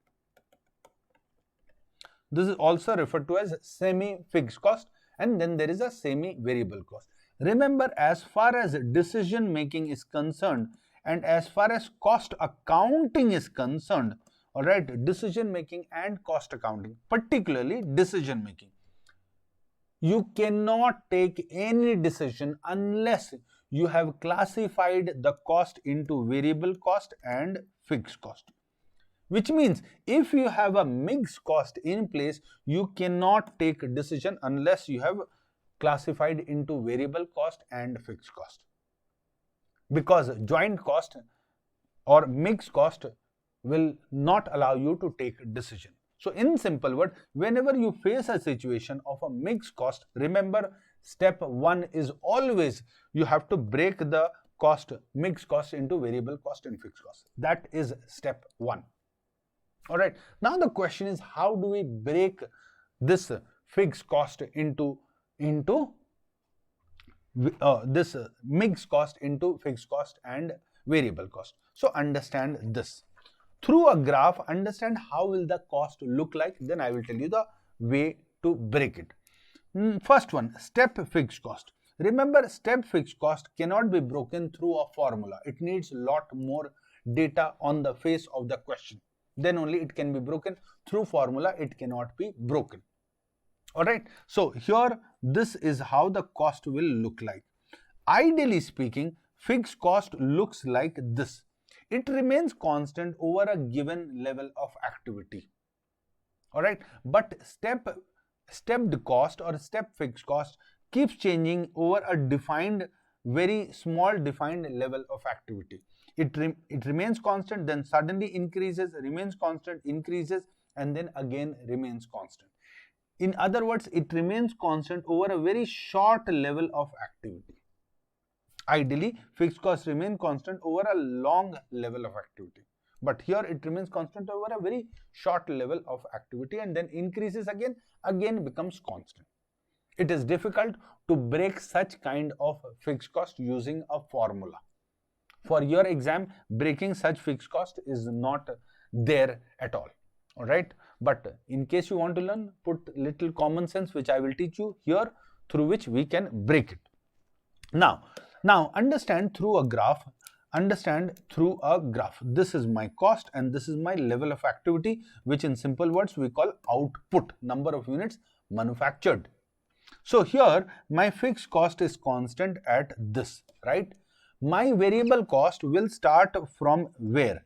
This is also referred to as semi-fixed cost, and then there is a semi-variable cost. Remember, as far as decision making is concerned and as far as cost accounting is concerned, all right, decision making and cost accounting, particularly decision making, you cannot take any decision unless you have classified the cost into variable cost and fixed cost. Which means if you have a mixed cost in place, you cannot take a decision unless you have classified into variable cost and fixed cost. Because joint cost or mixed cost will not allow you to take a decision. So in simple word, whenever you face a situation of a mixed cost, remember step 1 is always you have to break the mixed cost into variable cost and fixed cost. That is step 1. All right. Now the question is, how do we break this fixed cost into this mixed cost into fixed cost and variable cost? So understand this. Through a graph, understand how will the cost look like. Then I will tell you the way to break it. First one, step fixed cost. Remember, step fixed cost cannot be broken through a formula. It needs a lot more data on the face of the question. Then only it can be broken. Through formula, it cannot be broken. All right. So here, this is how the cost will look like. Ideally speaking, fixed cost looks like this. It remains constant over a given level of activity. All right. But stepped cost or step fixed cost keeps changing over a defined, very small defined level of activity. It remains constant, then suddenly increases, remains constant, increases, and then again remains constant. In other words, it remains constant over a very short level of activity. Ideally, fixed costs remain constant over a long level of activity. But here it remains constant over a very short level of activity and then increases again becomes constant. It is difficult to break such kind of fixed cost using a formula. For your exam, breaking such fixed cost is not there at all. All right. But in case you want to learn, put little common sense, which I will teach you here, through which we can break it. Now understand through a graph. This is my cost and this is my level of activity, which in simple words we call output, number of units manufactured. So here my fixed cost is constant at this, right? My variable cost will start from where?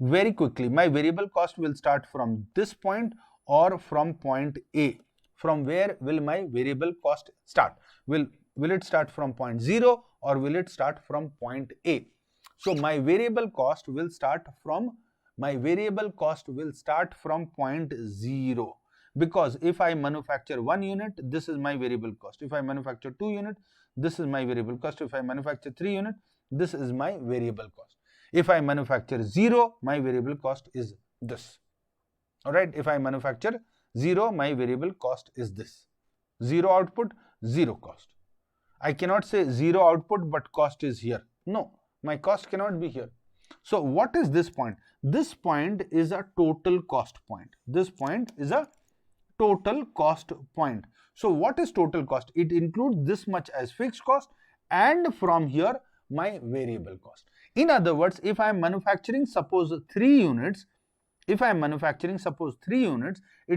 Very quickly, my variable cost will start from this point or from point A. From where will my variable cost start? Will it start from point 0 or will it start from point A? So my variable cost will start from point 0. Because if I manufacture 1 unit, this is my variable cost. If I manufacture 2 units, this is my variable cost. If I manufacture 3 units, this is my variable cost. If I manufacture 0, my variable cost is this. All right. If I manufacture 0, my variable cost is this. 0 output, 0 cost. I cannot say 0 output but cost is here. No, my cost cannot be here. So what is this point? This point is a total cost point. This point is a total cost point. So what is total cost? It includes this much as fixed cost and from here my variable cost. In other words, if I am manufacturing suppose 3 units, it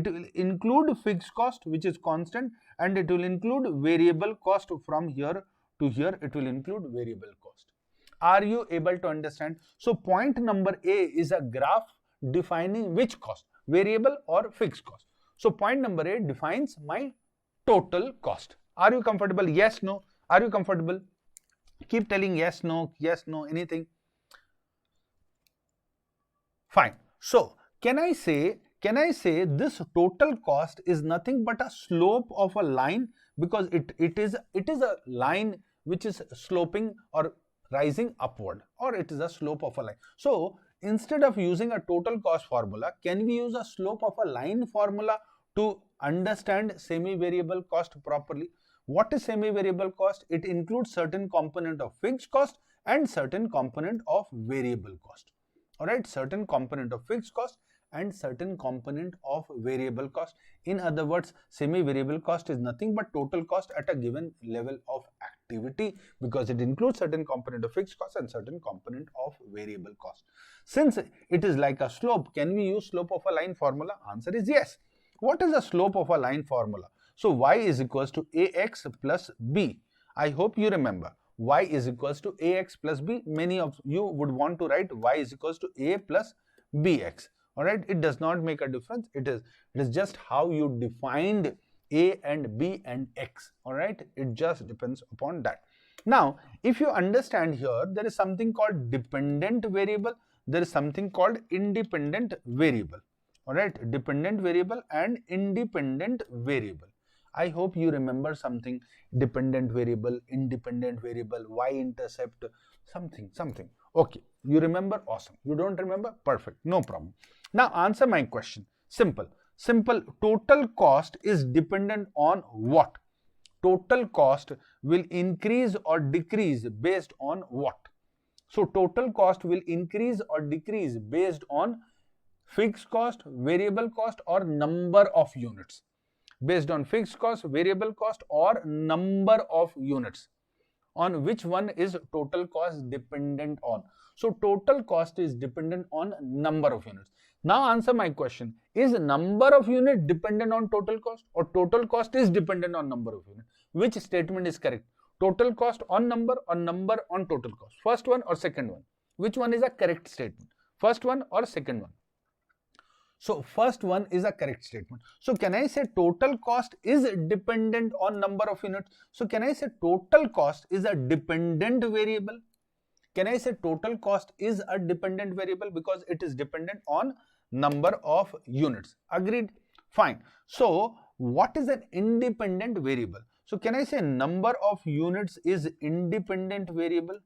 will include fixed cost which is constant and it will include variable cost. From here to here it will include variable cost. Are you able to understand? So point number A is a graph defining which cost, variable or fixed cost. So point number A defines my total cost. Are you comfortable? Yes, no. Are you comfortable? Keep telling yes, no, anything. Fine. So can I say this total cost is nothing but a slope of a line, because it is a line which is sloping or rising upward, or it is a slope of a line. So instead of using a total cost formula, can we use a slope of a line formula to understand semi-variable cost properly? What is semi-variable cost? It includes certain component of fixed cost and certain component of variable cost. All right, certain component of fixed cost and certain component of variable cost. In other words, semi-variable cost is nothing but total cost at a given level of activity, because it includes certain component of fixed cost and certain component of variable cost. Since it is like a slope, can we use slope of a line formula? Answer is yes. What is the slope of a line formula? So y is equals to ax plus b. I hope you remember. Y is equals to ax plus b. Many of you would want to write y is equals to a plus bx. Alright, it does not make a difference. It is just how you defined a and b and x. Alright, it just depends upon that. Now, if you understand here, there is something called dependent variable. There is something called independent variable. Alright, dependent variable and independent variable. I hope you remember something, dependent variable, independent variable, y-intercept, something. Okay, you remember? Awesome. You don't remember? Perfect, no problem. Now answer my question. Simple. Total cost is dependent on what? Total cost will increase or decrease based on what? So total cost will increase or decrease based on fixed cost, variable cost, or number of units. Based on fixed cost, variable cost, or number of units. On which one is total cost dependent on? So total cost is dependent on number of units. Now answer my question. Is number of units dependent on total cost, or total cost is dependent on number of units? Which statement is correct? Total cost on number, or number on total cost? First one or second one? Which one is a correct statement? First one or second one? So first one is a correct statement. So can I say total cost is dependent on number of units? So can I say total cost is a dependent variable? Can I say total cost is a dependent variable because it is dependent on number of units? Agreed? Fine. So what is an independent variable? So can I say number of units is independent variable?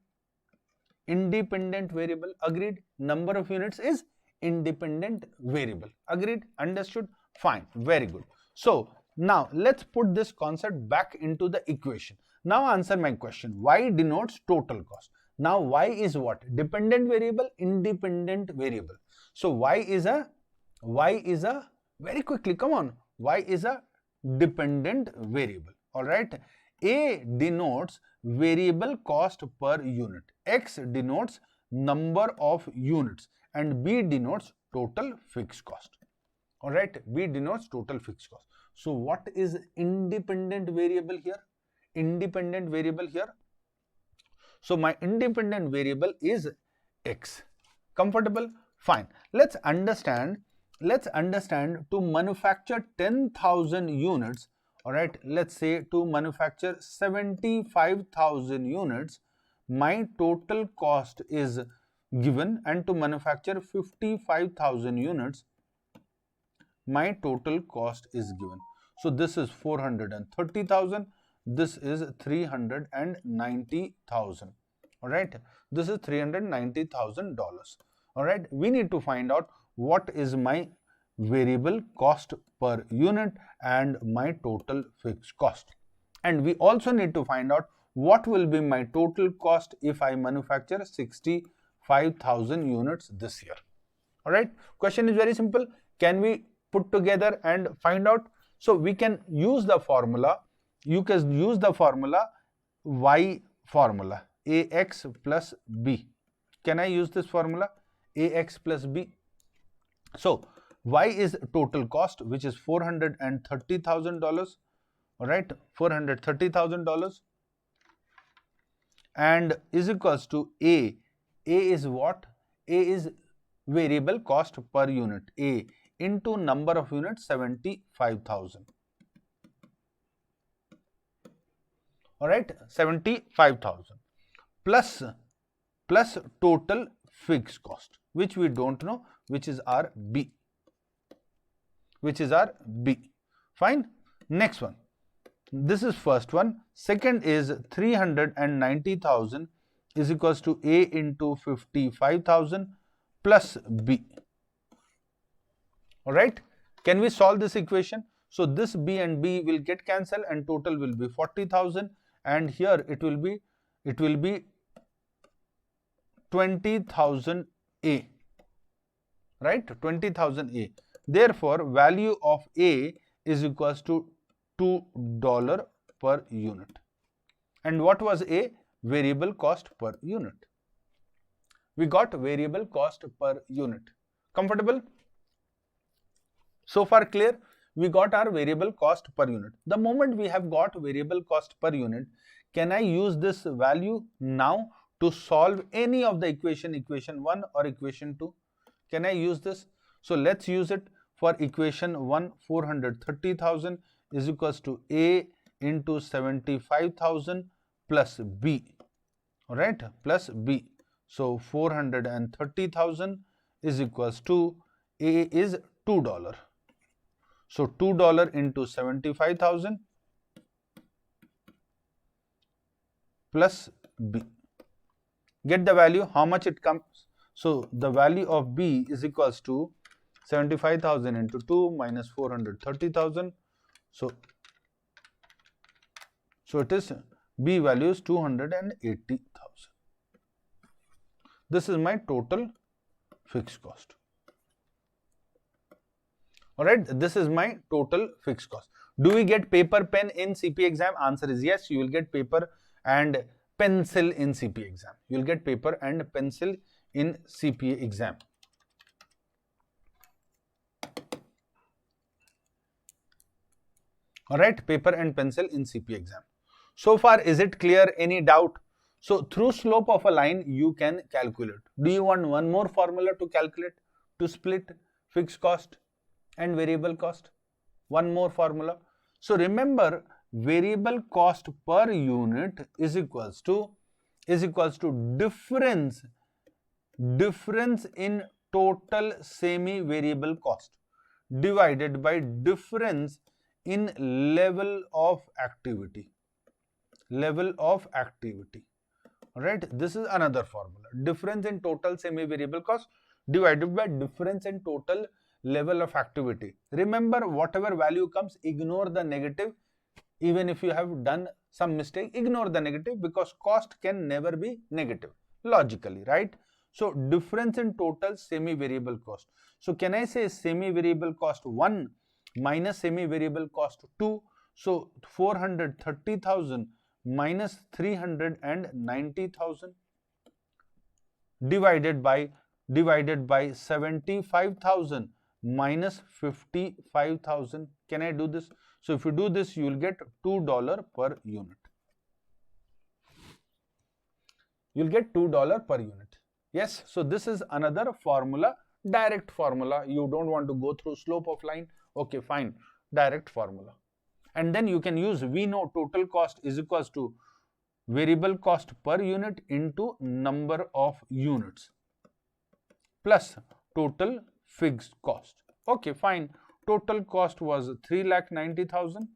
Independent variable. Agreed? Number of units is independent variable. Agreed? Understood? Fine. Very good. So now let's put this concept back into the equation. Now answer my question. Y denotes total cost. Now y is what? Dependent variable, independent variable. So y is a very quickly, come on, y is a dependent variable. Alright. A denotes variable cost per unit. X denotes number of units. And B denotes total fixed cost. Alright, B denotes total fixed cost. So what is independent variable here? Independent variable here. So my independent variable is X. Comfortable? Fine. Let's understand to manufacture 10,000 units. Alright, let's say to manufacture 75,000 units, my total cost is given, and to manufacture 55,000 units, my total cost is given. So this is 430,000, this is 390,000. Alright, this is $390,000. Alright, we need to find out what is my variable cost per unit and my total fixed cost. And we also need to find out what will be my total cost if I manufacture 65,000 units this year. Alright, question is very simple. Can we put together and find out? So we can use the formula. You can use the formula Y formula, AX plus B. Can I use this formula? AX plus B. So Y is total cost, which is $430,000. Alright, $430,000, and is equals to A. A is what? A is variable cost per unit. A into number of units, 75,000. Alright, 75,000 plus total fixed cost, which we don't know, which is our B. Fine. Next one. This is first one. Second is 390,000 is equals to A into 55,000 plus B. Alright. Can we solve this equation? So this B and B will get cancelled and total will be 40,000, and here it will be 20,000 A. right? 20,000 A. Therefore, value of A is equals to $2 per unit. And what was A? Variable cost per unit. We got variable cost per unit. Comfortable? So far clear? We got our variable cost per unit. The moment we have got variable cost per unit, can I use this value now to solve any of the equation 1 or equation 2? Can I use this? So let's use it for equation 1. 430,000 is equals to A into 75,000 plus B, alright, plus B. So 430,000 is equals to A is $2. So $2 into 75,000 plus B. Get the value, how much it comes? So the value of B is equals to 75,000 into 2 minus 430,000. So it is B value is 280,000. This is my total fixed cost. Alright, this is my total fixed cost. Do we get paper pen in CPA exam? Answer is yes, you will get paper and pencil in CPA exam. You will get paper and pencil in CPA exam. Alright, paper and pencil in CPA exam. So far, is it clear? Any doubt? So through slope of a line, you can calculate. Do you want one more formula to calculate, to split fixed cost and variable cost? One more formula. So remember, variable cost per unit is equals to difference in total semi-variable cost divided by difference in level of activity. Right? This is another formula. Difference in total semi-variable cost divided by difference in total level of activity. Remember, whatever value comes, ignore the negative. Even if you have done some mistake, ignore the negative, because cost can never be negative logically, right? So difference in total semi-variable cost. So can I say semi-variable cost 1 minus semi-variable cost 2? So 430,000 minus 390,000 divided by 75,000 minus 55,000. Can I do this? So if you do this, you will get $2 per unit. You will get $2 per unit. Yes, so this is another formula, direct formula. You don't want to go through slope of line. Okay, fine, direct formula. And then you can use, we know total cost is equals to variable cost per unit into number of units plus total fixed cost. Okay, fine. Total cost was 3,90,000.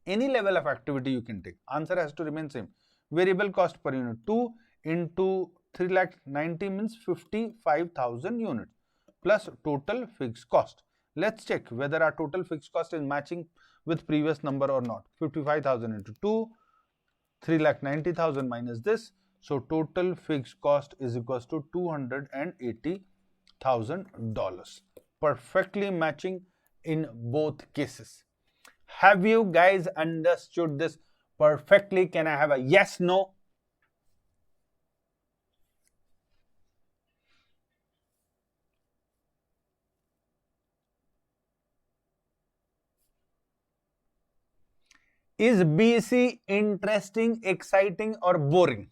Any level of activity you can take. Answer has to remain same. Variable cost per unit 2 into 3,90,000 means 55,000 units plus total fixed cost. Let's check whether our total fixed cost is matching with previous number or not. 55,000 into 2, 3,90,000 minus this. So total fixed cost is equals to $280,000. Perfectly matching in both cases. Have you guys understood this perfectly? Can I have a yes, no? Is BC interesting, exciting, or boring?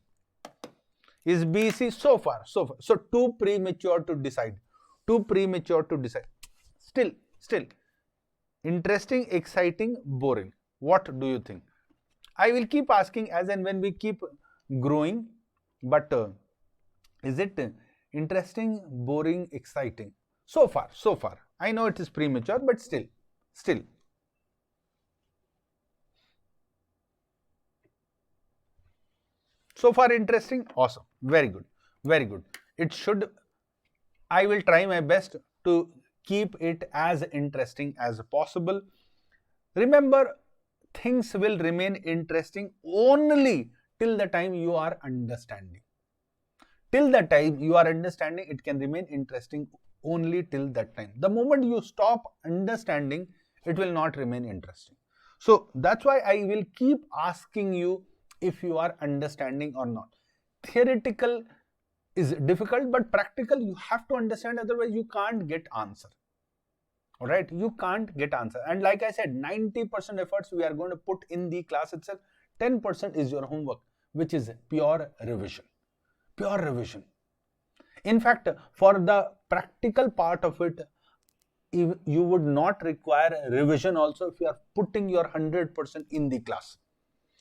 Is BC so far? So too premature to decide. Still, interesting, exciting, boring. What do you think? I will keep asking as and when we keep growing. But is it interesting, boring, exciting? So far. I know it is premature, but still. So far interesting? Awesome. Very good. It should, I will try my best to keep it as interesting as possible. Remember, things will remain interesting only till the time you are understanding. Till the time you are understanding, it can remain interesting only till that time. The moment you stop understanding, it will not remain interesting. So that's why I will keep asking you if you are understanding or not. Theoretical is difficult, but practical you have to understand, otherwise you can't get answer. All right, you can't get answer. And like I said, 90% efforts we are going to put in the class itself. 10% is your homework, which is pure revision. Pure revision. In fact, for the practical part of it, you would not require revision also if you are putting your 100% in the class.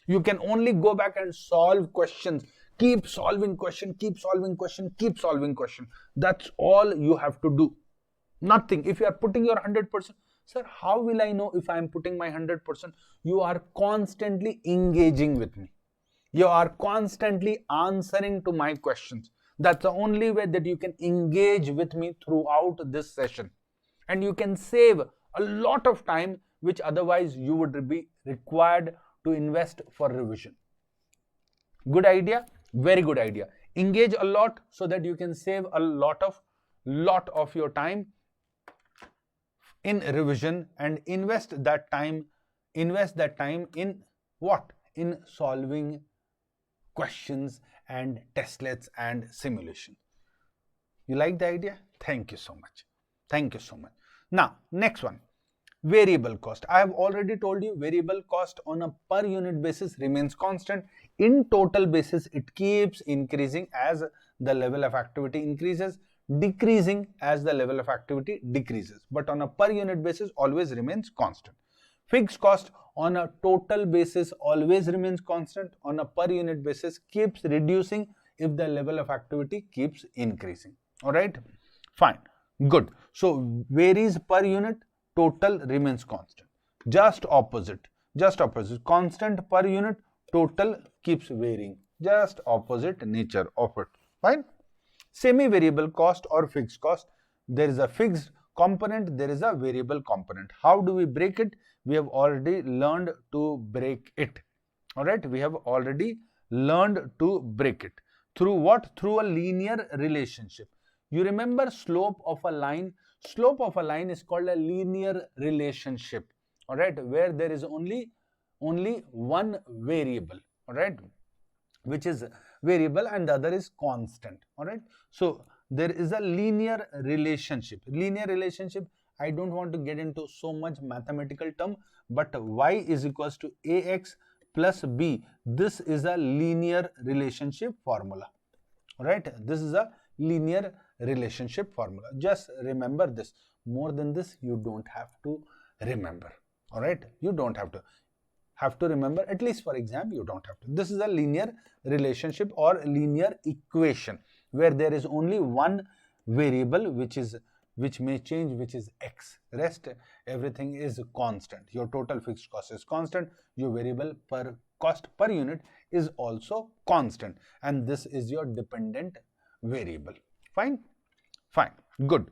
You can only go back and solve questions. Keep solving question, keep solving question, keep solving question. That's all you have to do. Nothing. If you are putting your 100%, sir, how will I know if I am putting my 100%? You are constantly engaging with me. You are constantly answering to my questions. That's the only way that you can engage with me throughout this session. And you can save a lot of time which otherwise you would be required to invest for revision. Good idea? Very good idea. Engage a lot so that you can save a lot of your time in revision, and invest that time in what? In solving questions and testlets and simulation. You like the idea? Thank you so much. Thank you so much. Now, next one, variable cost. I have already told you variable cost on a per unit basis remains constant. In total basis, it keeps increasing as the level of activity increases, decreasing as the level of activity decreases. But on a per unit basis, always remains constant. Fixed cost on a total basis always remains constant. On a per unit basis, keeps reducing if the level of activity keeps increasing. All right, fine, good. So varies per unit, total remains constant. Just opposite, constant per unit, total keeps varying. Just opposite nature of it. Fine. Semi-variable cost or fixed cost, there is a fixed component, there is a variable component. How do we break it? We have already learned to break it. All right, we have already learned to break it. Through what? Through a linear relationship. You remember slope of a line? Slope of a line is called a linear relationship. All right, where there is only one variable. All right, which is variable and the other is constant. All right, so there is a linear relationship. Linear relationship, I don't want to get into so much mathematical term, but y is equals to ax plus b. This is a linear relationship formula. All right, this is a linear relationship formula. Just remember this. More than this, you don't have to remember. All right, you don't have to remember, at least for exam you don't have to. This is a linear relationship or linear equation where there is only one variable which may change, which is x. Rest everything is constant. Your total fixed cost is constant, your variable per cost per unit is also constant, and this is your dependent variable. Fine, good.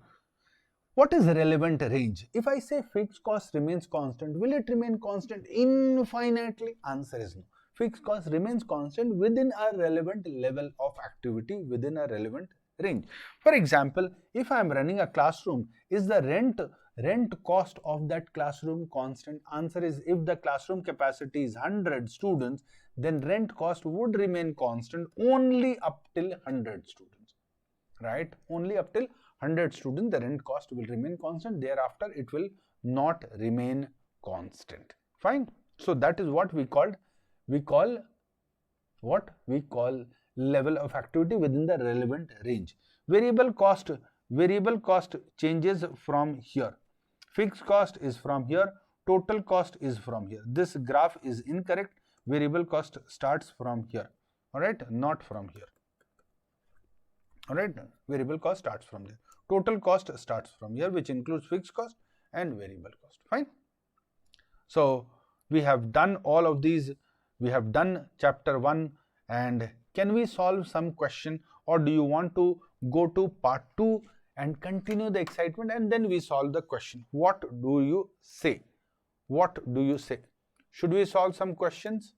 What is relevant range? If I say fixed cost remains constant, will it remain constant infinitely? Answer is no. Fixed cost remains constant within a relevant level of activity, within a relevant range. For example, if I am running a classroom, is the rent cost of that classroom constant? Answer is, if the classroom capacity is 100 students, then rent cost would remain constant only up till 100 students. Right? Only up till 100 students, the rent cost will remain constant. Thereafter, it will not remain constant. Fine. So that is what we call level of activity within the relevant range. Variable cost changes from here. Fixed cost is from here. Total cost is from here. This graph is incorrect. Variable cost starts from here. All right, not from here. All right, variable cost starts from there. Total cost starts from here, which includes fixed cost and variable cost. Fine. So we have done all of these. We have done chapter 1. And can we solve some question, or do you want to go to part 2 and continue the excitement and then we solve the question? What do you say? What do you say? Should we solve some questions?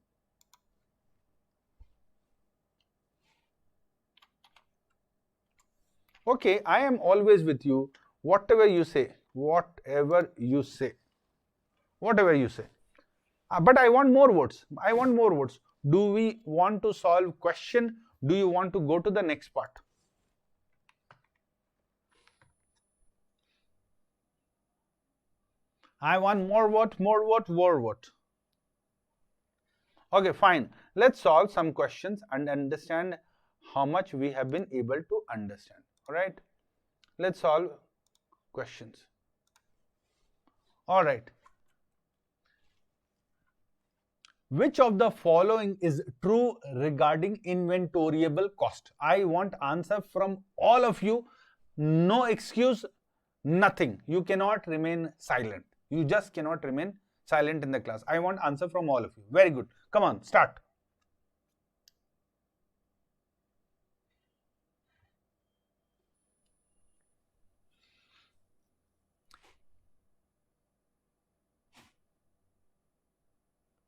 Okay, I am always with you. Whatever you say, whatever you say, whatever you say. But I want more words. I want more words. Do we want to solve question? Do you want to go to the next part? I want more what, more what, more what. Okay, fine. Let's solve some questions and understand how much we have been able to understand. All right. Let's solve questions. All right. Which of the following is true regarding inventoriable cost? I want answer from all of you. No excuse, nothing. You cannot remain silent. You just cannot remain silent in the class. I want answer from all of you. Very good. Come on, start.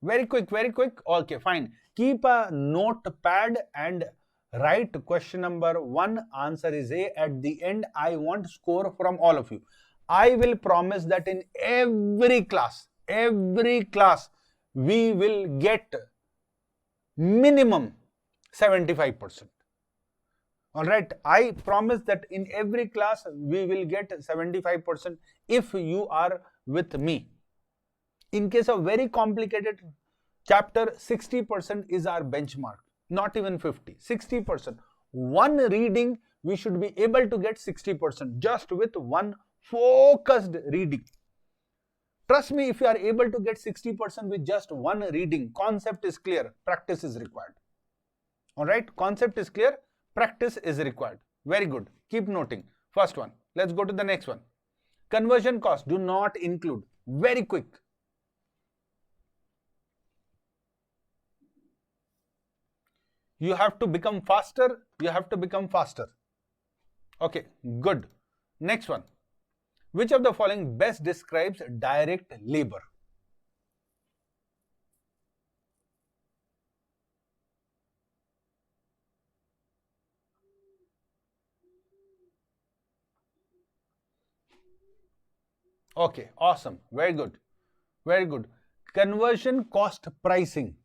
Very quick, very quick. Okay, fine. Keep a notepad and write question number 1. Answer is A. At the end, I want score from all of you. I will promise that in every class, we will get minimum 75%. All right. I promise that in every class, we will get 75% if you are with me. In case of very complicated chapter, 60% is our benchmark, not even 50, 60%. One reading, we should be able to get 60% just with one focused reading. Trust me, if you are able to get 60% with just one reading, concept is clear, practice is required. All right, concept is clear, practice is required. Very good. Keep noting. First one. Let's go to the next one. Conversion cost do not include. Very quick. You have to become faster. You have to become faster. Okay, good. Next one. Which of the following best describes direct labor? Okay, awesome. Very good. Very good. Conversion cost pricing.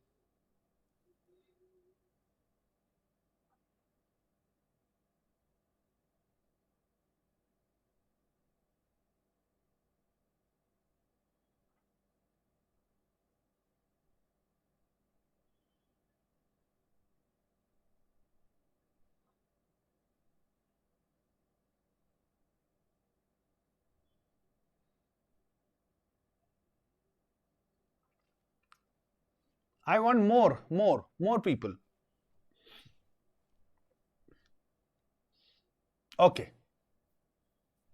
I want more people. Okay.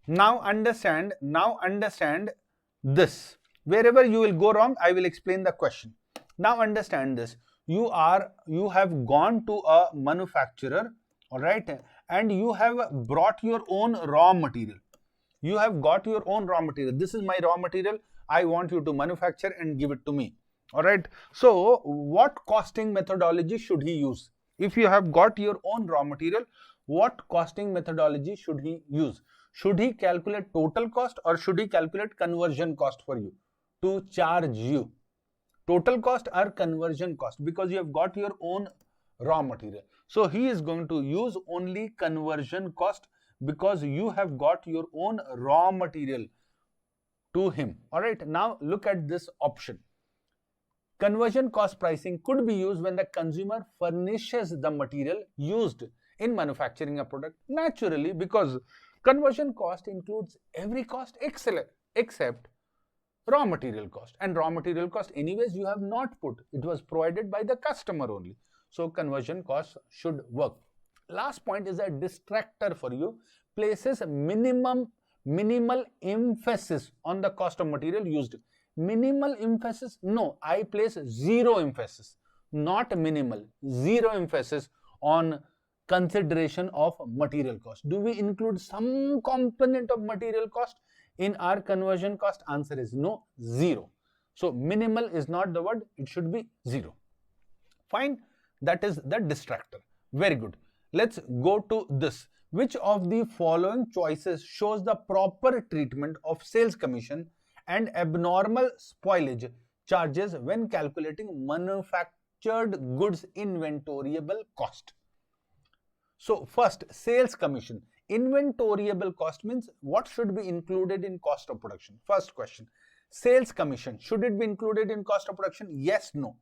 Now understand this. Wherever you will go wrong, I will explain the question. Now understand this. You have gone to a manufacturer, all right, and you have brought your own raw material. You have got your own raw material. This is my raw material. I want you to manufacture and give it to me. All right. So what costing methodology should he use? If you have got your own raw material, what costing methodology should he use? Should he calculate total cost or should he calculate conversion cost for you to charge you? Total cost or conversion cost, because you have got your own raw material. So he is going to use only conversion cost because you have got your own raw material to him. All right. Now look at this option. Conversion cost pricing could be used when the consumer furnishes the material used in manufacturing a product. Naturally, because conversion cost includes every cost except raw material cost. And raw material cost anyways you have not put. It was provided by the customer only. So conversion cost should work. Last point is a distractor for you. Places minimal emphasis on the cost of material used. Minimal emphasis? No, I place zero emphasis, not minimal, zero emphasis on consideration of material cost. Do we include some component of material cost in our conversion cost? Answer is no, zero. So minimal is not the word, it should be zero. Fine, that is the distractor. Very good. Let's go to this. Which of the following choices shows the proper treatment of sales commission and abnormal spoilage charges when calculating manufactured goods inventoriable cost? So first, sales commission. Inventoriable cost means what should be included in cost of production? First question. Sales commission, should it be included in cost of production? Yes, no.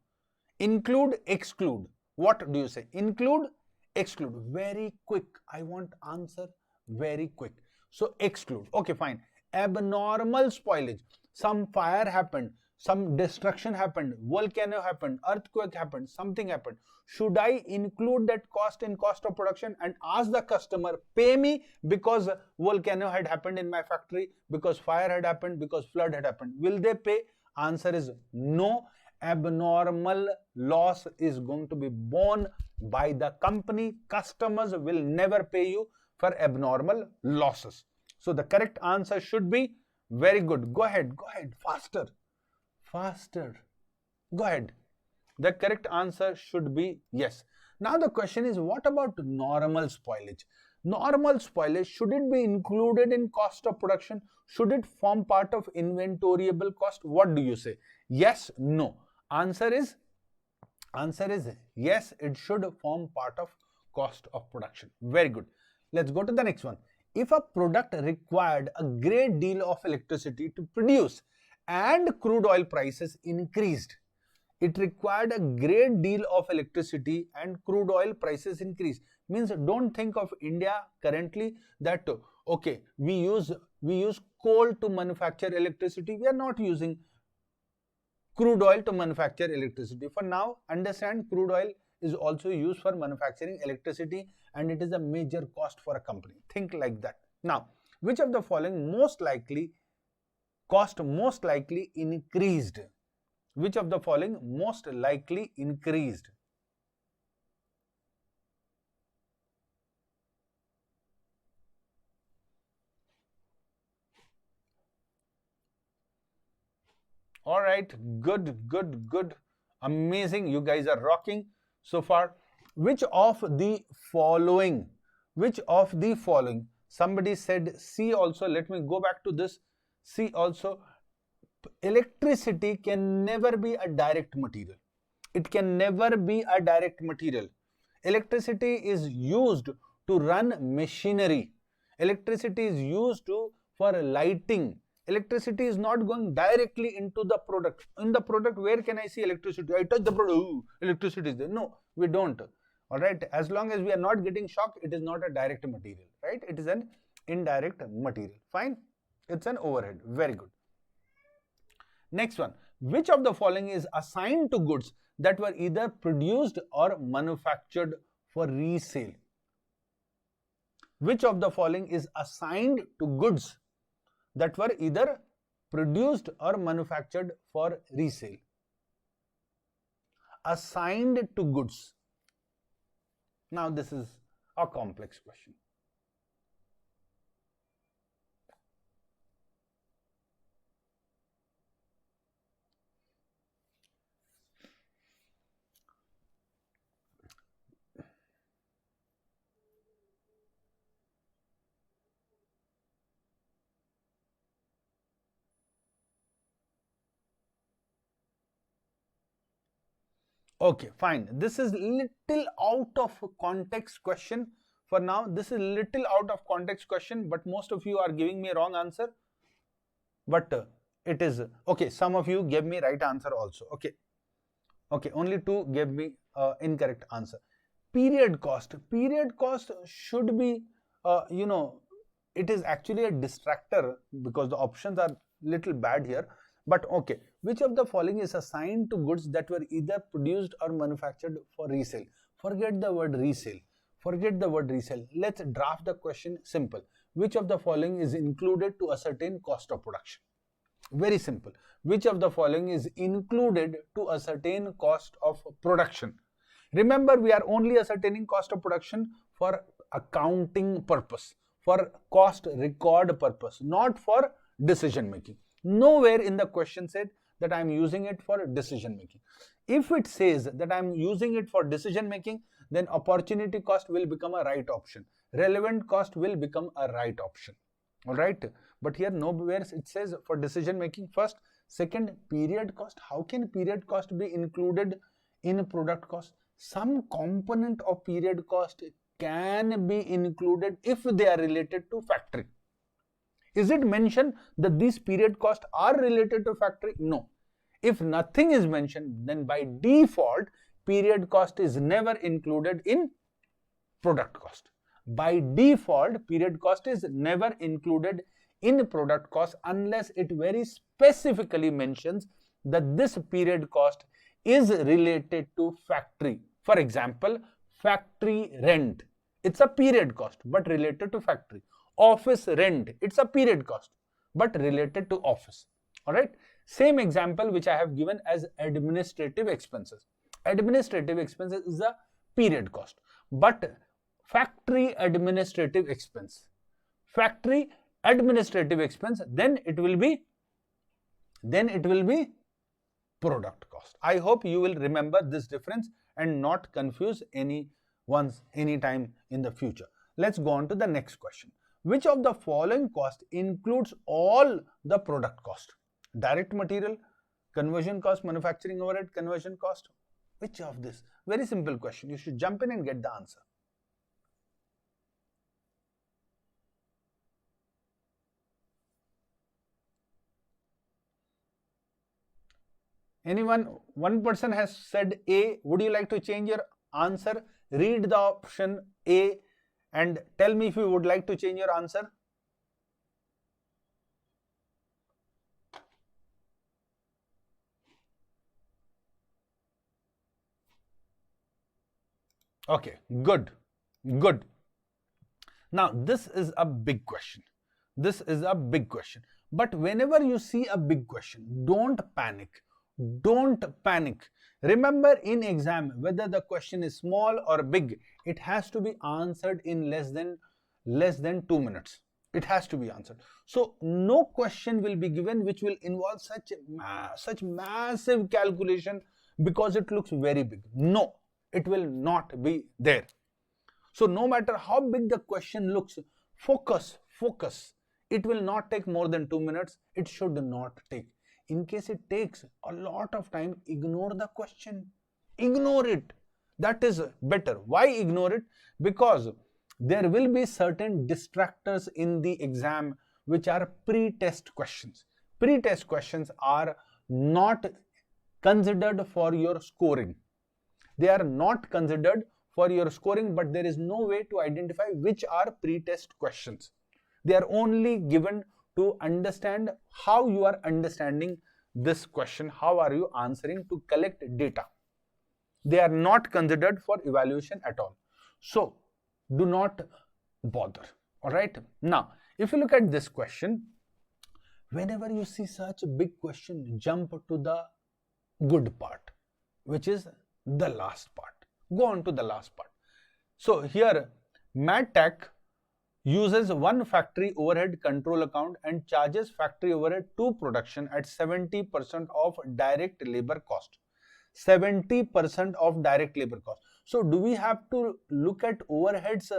Include, exclude. What do you say? Include, exclude. Very quick. I want answer very quick. So exclude. Okay, fine. Abnormal spoilage. Some fire happened, some destruction happened, volcano happened, earthquake happened, something happened. Should I include that cost in cost of production and ask the customer, pay me because volcano had happened in my factory, because fire had happened, because flood had happened? Will they pay? Answer is no. Abnormal loss is going to be borne by the company. Customers will never pay you for abnormal losses. So the correct answer should be, very good. Go ahead, faster. Faster. Go ahead. The correct answer should be yes. Now the question is, what about normal spoilage? Normal spoilage, should it be included in cost of production? Should it form part of inventoriable cost? What do you say? Yes, no. Answer is yes, it should form part of cost of production. Very good. Let's go to the next one. If a product required a great deal of electricity to produce and crude oil prices increased, it required a great deal of electricity and crude oil prices increased. Means don't think of India currently that okay, we use coal to manufacture electricity. We are not using crude oil to manufacture electricity. For now, understand crude oil is also used for manufacturing electricity and it is a major cost for a company. Think like that. Now, which of the following most likely increased? Which of the following most likely increased? All right, good. Amazing. You guys are rocking so far. Which of the following? Somebody said C also. Let me go back to this. C also. Electricity can never be a direct material. It can never be a direct material. Electricity is used to run machinery. Electricity is used for lighting. Electricity is not going directly into the product. In the product, where can I see electricity? I touch the product, ooh, electricity is there. No, we don't. All right. As long as we are not getting shocked, it is not a direct material, right? It is an indirect material. Fine. It's an overhead. Very good. Next one. Which of the following is assigned to goods that were either produced or manufactured for resale? Which of the following is assigned to goods that were either produced or manufactured for resale? Assigned to goods. Now this is a complex question. Okay, fine. This is little out of context question. For now, this is little out of context question, but most of you are giving me a wrong answer. But it is okay. Some of you gave me right answer also. Okay. Okay, only 2 gave me incorrect answer. Period cost. Period cost should be, it is actually a distractor because the options are little bad here. But okay, which of the following is assigned to goods that were either produced or manufactured for resale? Forget the word resale. Let's draft the question simple. Which of the following is included to ascertain cost of production? Very simple. Which of the following is included to ascertain cost of production? Remember, we are only ascertaining cost of production for accounting purpose, for cost record purpose, not for decision making. Nowhere in the question said that I'm using it for decision making. If it says that I'm using it for decision making, then opportunity cost will become a right option. Relevant cost will become a right option. All right. But here nowhere it says for decision making first. Second, period cost. How can period cost be included in product cost? Some component of period cost can be included if they are related to factory. Is it mentioned that these period costs are related to factory? No. If nothing is mentioned, then by default, period cost is never included in product cost. By default, period cost is never included in product cost unless it very specifically mentions that this period cost is related to factory. For example, factory rent. It's a period cost but related to factory. Office rent. It's a period cost but related to office. All right. Same example which I have given as administrative expenses. Administrative expenses is a period cost, but factory administrative expense, then it will be product cost. I hope you will remember this difference and not confuse any time in the future. Let's go on to the next question. Which of the following cost includes all the product cost? Direct material, conversion cost, manufacturing overhead, conversion cost. Which of this? Very simple question. You should jump in and get the answer. Anyone? One person has said A. Would you like to change your answer? Read the option A and tell me if you would like to change your answer. Okay, good. Now, this is a big question. But whenever you see a big question, don't panic. Remember, in exam, whether the question is small or big, it has to be answered in less than 2 minutes. It has to be answered. So no question will be given which will involve such massive calculation because it looks very big. No, it will not be there. So no matter how big the question looks, focus. It will not take more than 2 minutes. It should not take. In case it takes a lot of time, ignore the question. Ignore it. That is better. Why ignore it? Because there will be certain distractors in the exam which are pre-test questions. Pre-test questions are not considered for your scoring. They are not considered for your scoring, but there is no way to identify which are pre-test questions. They are only given to understand how you are understanding this question, how are you answering, to collect data. They are not considered for evaluation at all. So do not bother. All right. Now, if you look at this question, whenever you see such a big question, jump to the good part, which is the last part. Go on to the last part. So here, MadTech uses one factory overhead control account and charges factory overhead to production at 70% of direct labor cost. 70% of direct labor cost. So do we have to look at overheads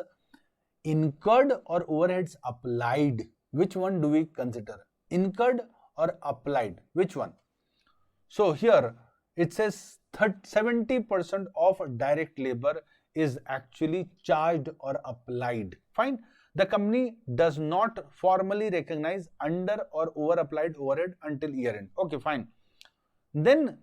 incurred or overheads applied? Which one do we consider? Incurred or applied? Which one? So here it says 70% of direct labor is actually charged or applied. Fine. The company does not formally recognize under or over applied overhead until year end. Okay, fine. Then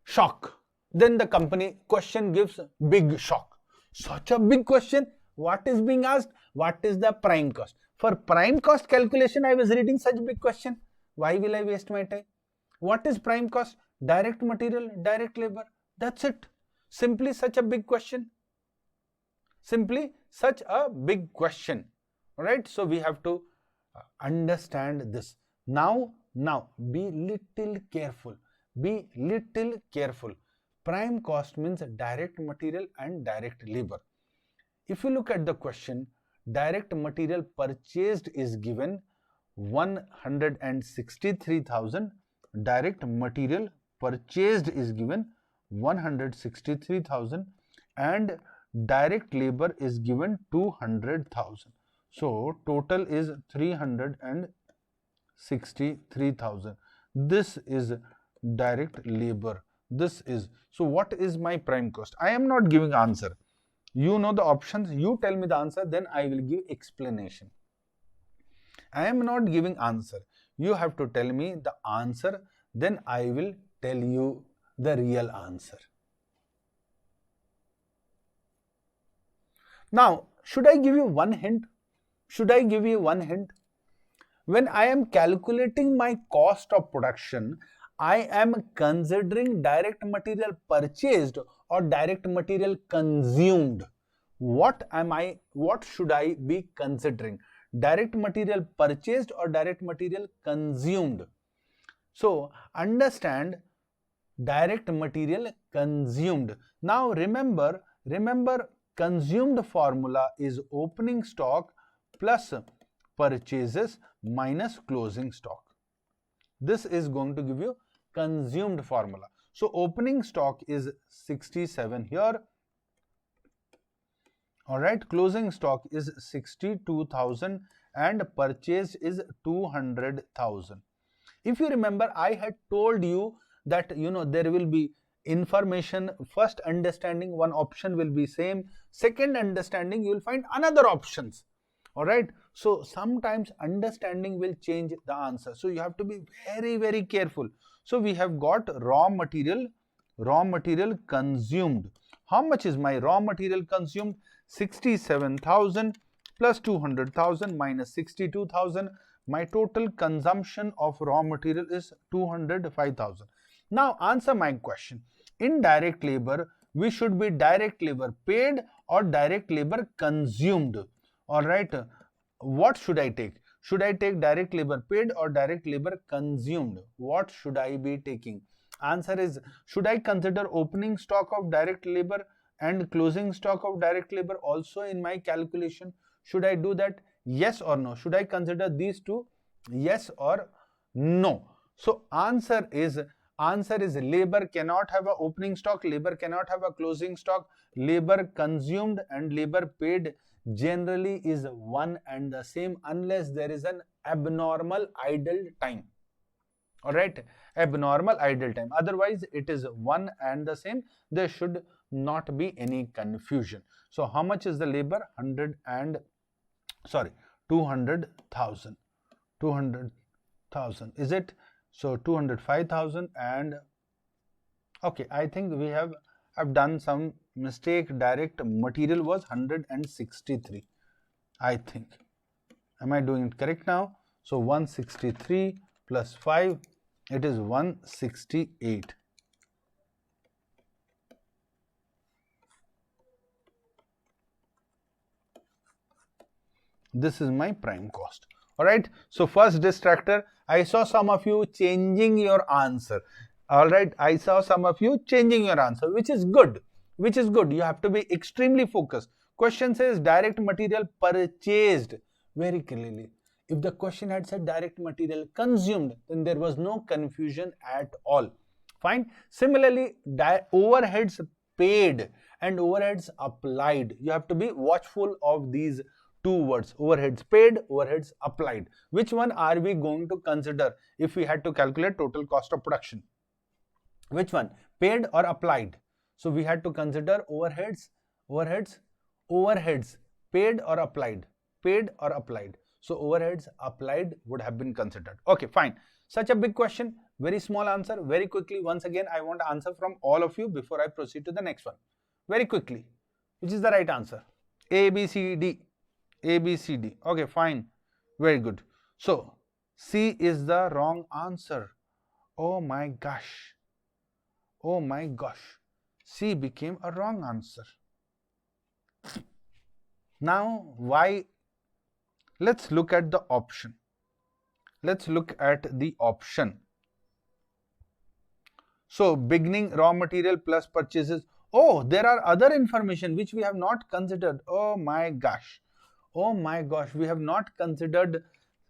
shock. Then the company question gives big shock. Such a big question. What is being asked? What is the prime cost? For prime cost calculation, I was reading such big question. Why will I waste my time? What is prime cost? Direct material, direct labor. That's it. Simply such a big question. Simply such a big question. Alright, so we have to understand this. Now be little careful. Be little careful. Prime cost means direct material and direct labor. If you look at the question, direct material purchased is given 163,000 direct material purchased is given 163,000 and direct labor is given 200,000. So total is 363,000. This is direct labor. This is, so what is my prime cost? I am not giving answer. You know the options, you tell me the answer, then I will give explanation. I am not giving answer. You have to tell me the answer, then I will tell you the real answer. Now, should I give you one hint? Should I give you one hint? When I am calculating my cost of production, I am considering direct material purchased or direct material consumed. What should I be considering? Direct material purchased or direct material consumed? So understand direct material consumed. Now remember consumed formula is opening stock plus purchases minus closing stock. This is going to give you consumed formula. So opening stock is 67 here. Alright, closing stock is 62,000 and purchase is 200,000. If you remember, I had told you that there will be information. First understanding, one option will be same. Second understanding, you will find another options. Alright, so sometimes understanding will change the answer. So you have to be very, very careful. So we have got raw material consumed. How much is my raw material consumed? 67,000 plus 200,000 minus 62,000. My total consumption of raw material is 205,000. Now answer my question. In direct labor, we should be direct labor paid or direct labor consumed. Alright, what should I take? Should I take direct labor paid or direct labor consumed? What should I be taking? Answer is, should I consider opening stock of direct labor and closing stock of direct labor also in my calculation? Should I do that? Yes or no? Should I consider these two? Yes or no? So answer is labor cannot have a opening stock, labor cannot have a closing stock. Labor consumed and labor paid generally is one and the same unless there is an abnormal idle time. Alright, abnormal idle time. Otherwise, it is one and the same. There should not be any confusion. So how much is the labor? 200,000. 200,000 is it? So 205,000 and okay, I think we have done some mistake. Direct material was 163. I think. Am I doing it correct now? So 163 plus 5, it is 168. This is my prime cost. Alright, so first distractor, I saw some of you changing your answer. Alright, I saw some of you changing your answer, which is good. You have to be extremely focused. Question says direct material purchased very clearly. If the question had said direct material consumed, then there was no confusion at all. Fine. Similarly, overheads paid and overheads applied. You have to be watchful of these two words, overheads paid, overheads applied. Which one are we going to consider if we had to calculate total cost of production? Which one? Paid or applied? So we had to consider overheads, paid or applied, So overheads applied would have been considered. Okay, fine. Such a big question, very small answer. Very quickly, once again, I want answer from all of you before I proceed to the next one. Very quickly, which is the right answer? A, B, C, D. A, B, C, D. Okay, fine. Very good. So, C is the wrong answer. Oh my gosh. Oh my gosh. C became a wrong answer. Now, why? Let's look at the option. So, beginning raw material plus purchases. Oh, there are other information which we have not considered. Oh my gosh. We have not considered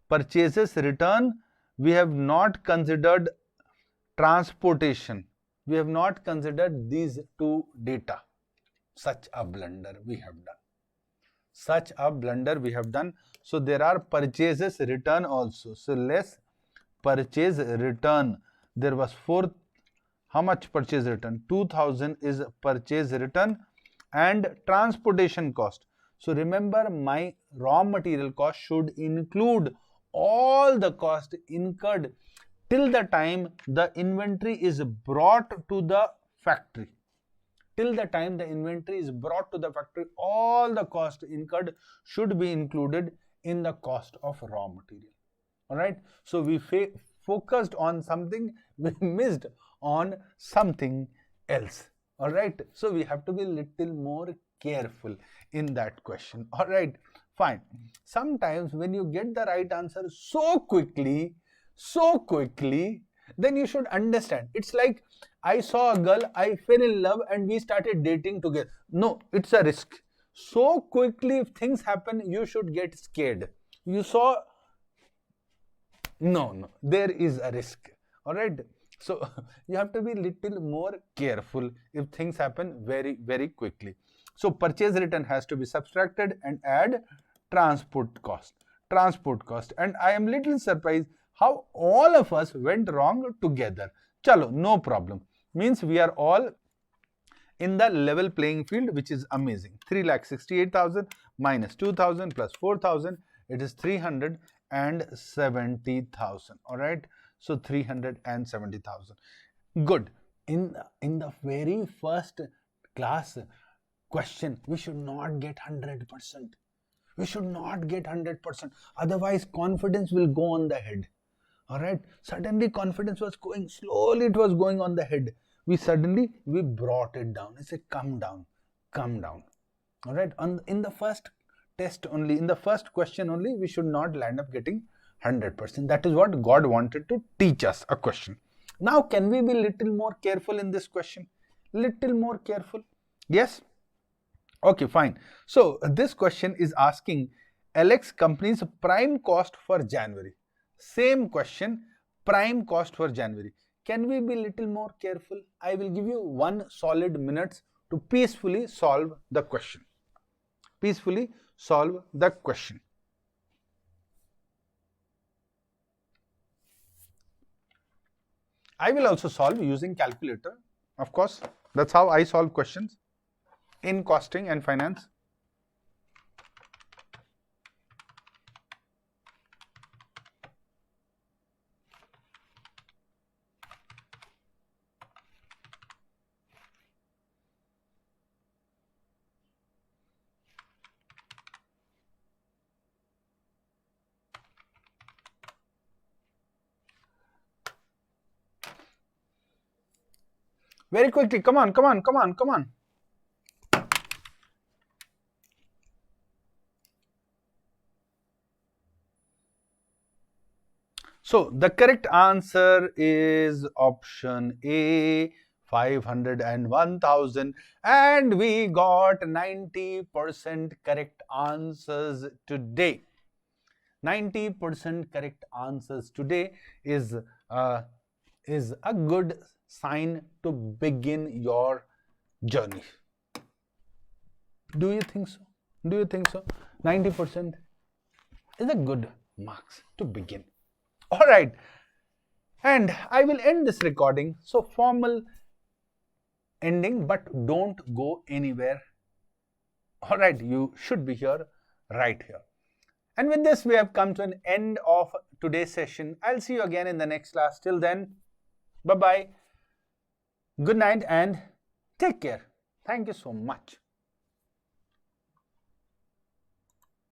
purchases return. We have not considered transportation. We have not considered these two data. Such a blunder we have done. Such a blunder we have done. So there are purchases return also. So less purchase return. There was how much purchase return? 2000 is purchase return and transportation cost. So remember, my raw material cost should include all the cost incurred till the time the inventory is brought to the factory. Till the time the inventory is brought to the factory, all the cost incurred should be included in the cost of raw material. All right. So we focused on something, we missed on something else. All right. So we have to be little more careful in that question. All right. Fine. Sometimes when you get the right answer so quickly, then you should understand. It's like I saw a girl, I fell in love and we started dating together. No, it's a risk. So quickly if things happen, you should get scared. You saw, no, there is a risk. All right. So you have to be little more careful if things happen very, very quickly. So purchase return has to be subtracted and add transport cost. And I am little surprised how all of us went wrong together. Chalo, no problem. Means we are all in the level playing field, which is amazing. 3,68,000 minus 2,000 plus 4,000, it is 370,000. All right. So 370,000. Good. In the very first class question, we should not get 100%. We should not get 100%. Otherwise, confidence will go on the head. All right. Suddenly, confidence was going slowly. It was going on the head. We brought it down. I said, come down. All right. In the first test only, in the first question only, we should not land up getting 100%. That is what God wanted to teach us a question. Now, can we be little more careful in this question? Little more careful? Yes? Okay, fine. So, this question is asking Alex company's prime cost for January. Same question, prime cost for January. Can we be little more careful? I will give you 1 solid minutes to peacefully solve the question. Peacefully solve the question. I will also solve using calculator. Of course, that's how I solve questions in costing and finance. Very quickly, come on. So the correct answer is option A, 501,000, and we got 90% correct answers today. 90% correct answers today is a good sign to begin your journey. Do you think so? 90% is a good marks to begin. All right. And I will end this recording. So formal ending, but don't go anywhere. All right. You should be here, right here. And with this, we have come to an end of today's session. I'll see you again in the next class. Till then, bye-bye. Good night and take care. Thank you so much.